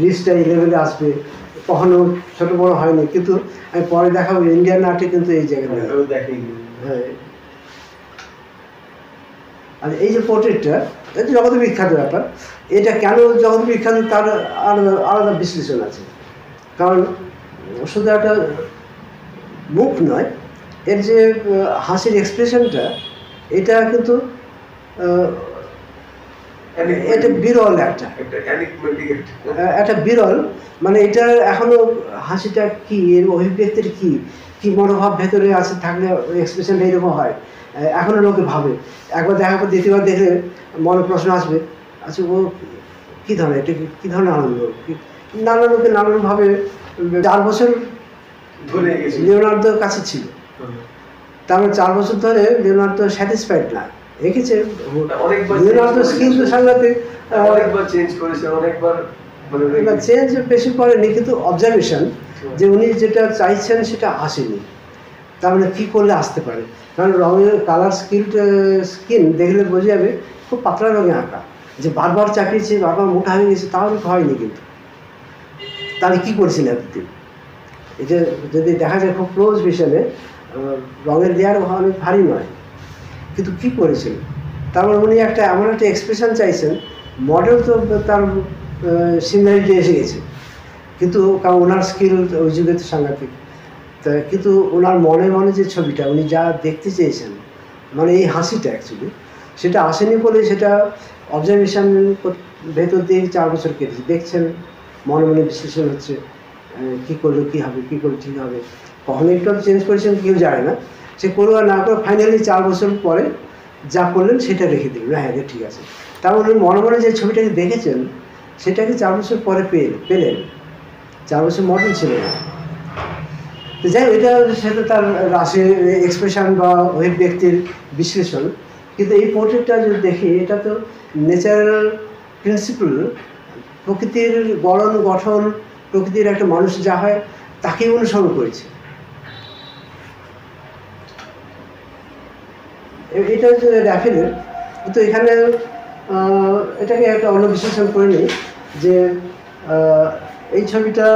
রিস্টটা এই লেভেলে আসবে, কখনো ছোট বড় হয়নি, কিন্তু আমি পরে দেখাবো ইন্ডিয়ান আর্টে কিন্তু এই জায়গাটা দেখেনি। হ্যাঁ। আর এই যে পোর্ট্রেটটা, এটা জগৎ বিখ্যাত ব্যাপার। এটা কেন জগৎ বিখ্যাত তার আলাদা আলাদা বিশ্লেষণ আছে। কারণ শুধু একটা মুখ নয়, এর যে হাসির এক্সপ্রেশনটা, এটা কিন্তু এটা বিরল একটা বিরল, মানে এটা এখনো হাসিটা কি, এর অভিব্যক্তির কি কি মনোভাব ভেতরে আছে থাকলে এক্সপ্রেশনটা এরকম হয়, এখনো লোকে ভাবে। একবার দেখার পর দ্বিতীয়বার দেখলে মনে প্রশ্ন আসবে, আচ্ছা ও কী ধরনের, এটা কী ধরনের আনন্দ, নানা লোকে নানানভাবে। 4 বছর ধরে লিওনার্দোর কাছে ছিল, তার মানে 4 বছর ধরে লিওনার্দো স্যাটিসফাইড না, রেখেছে লিওনার্দো স্কিল তো সাংঘাতিক, অনেকবার চেঞ্জ করেছে, অনেকবার চেঞ্জ বেশি করেনি, কিন্তু অবজারভেশন যে উনি যেটা চাইছেন সেটা আসেনি, তার মানে কী করলে আসতে পারে। কারণ রঙের কালার স্কিন দেখলে বোঝা যাবে খুব পাতলা রঙে আঁকা, যে বারবার চাপিয়েছে, বারবার মোটা হয়ে গেছে, তাহলে হয়নি। কিন্তু তাহলে কী করেছেন এতদিন, এটা যদি দেখা যায় খুব ক্লোজ ভিশনে, রঙের লেয়ার অনেক ভারী নয়, কিন্তু কী করেছেন, তার মানে উনি একটা এমন একটা এক্সপ্রেশন চাইছেন। মডেল তো তার সিমিলারিটি এসে গেছে, কিন্তু কারণ ওনার স্কিল ওই যুগে তো সাংঘাতিক, তা কিন্তু ওনার মনে মনে যে ছবিটা উনি যা দেখতে চেয়েছেন, মানে এই হাসিটা অ্যাকচুয়ালি সেটা আসেনি বলে সেটা অবজারভেশন ভেতর দিয়ে 4 বছর কেটেছে, দেখছেন, মনে মনে বিশ্লেষণ হচ্ছে, কী করলে কী হবে, কী করলে ঠিক হবে। কখনো একটু চেঞ্জ করেছেন কেউ জানে না, সে করবো আর না করে ফাইনালি 4 বছর পরে যা করলেন সেটা রেখে দিলেন, হ্যাঁ ঠিক আছে। তার মনে মনে মনে যে ছবিটাকে দেখেছেন সেটাকে 4 বছর পরে পেলেন, 4 বছর মডেল ছিল না। তো যাই হোক, এটা সেটা তার রাশির এক্সপ্রেশন বা ওই ব্যক্তির বিশ্লেষণ। কিন্তু এই পোর্ট্রেটটা যদি দেখি, এটা তো ন্যাচারাল প্রিন্সিপাল, প্রকৃতির গড়ন গঠন, প্রকৃতির একটা মানুষ যা হয় তাকে অনুসরণ করেছে। এটা হচ্ছে র্যাফেলের, তো এখানে এটাকে একটা অন্য বিশ্লেষণ করে নিই যে এই ছবিটা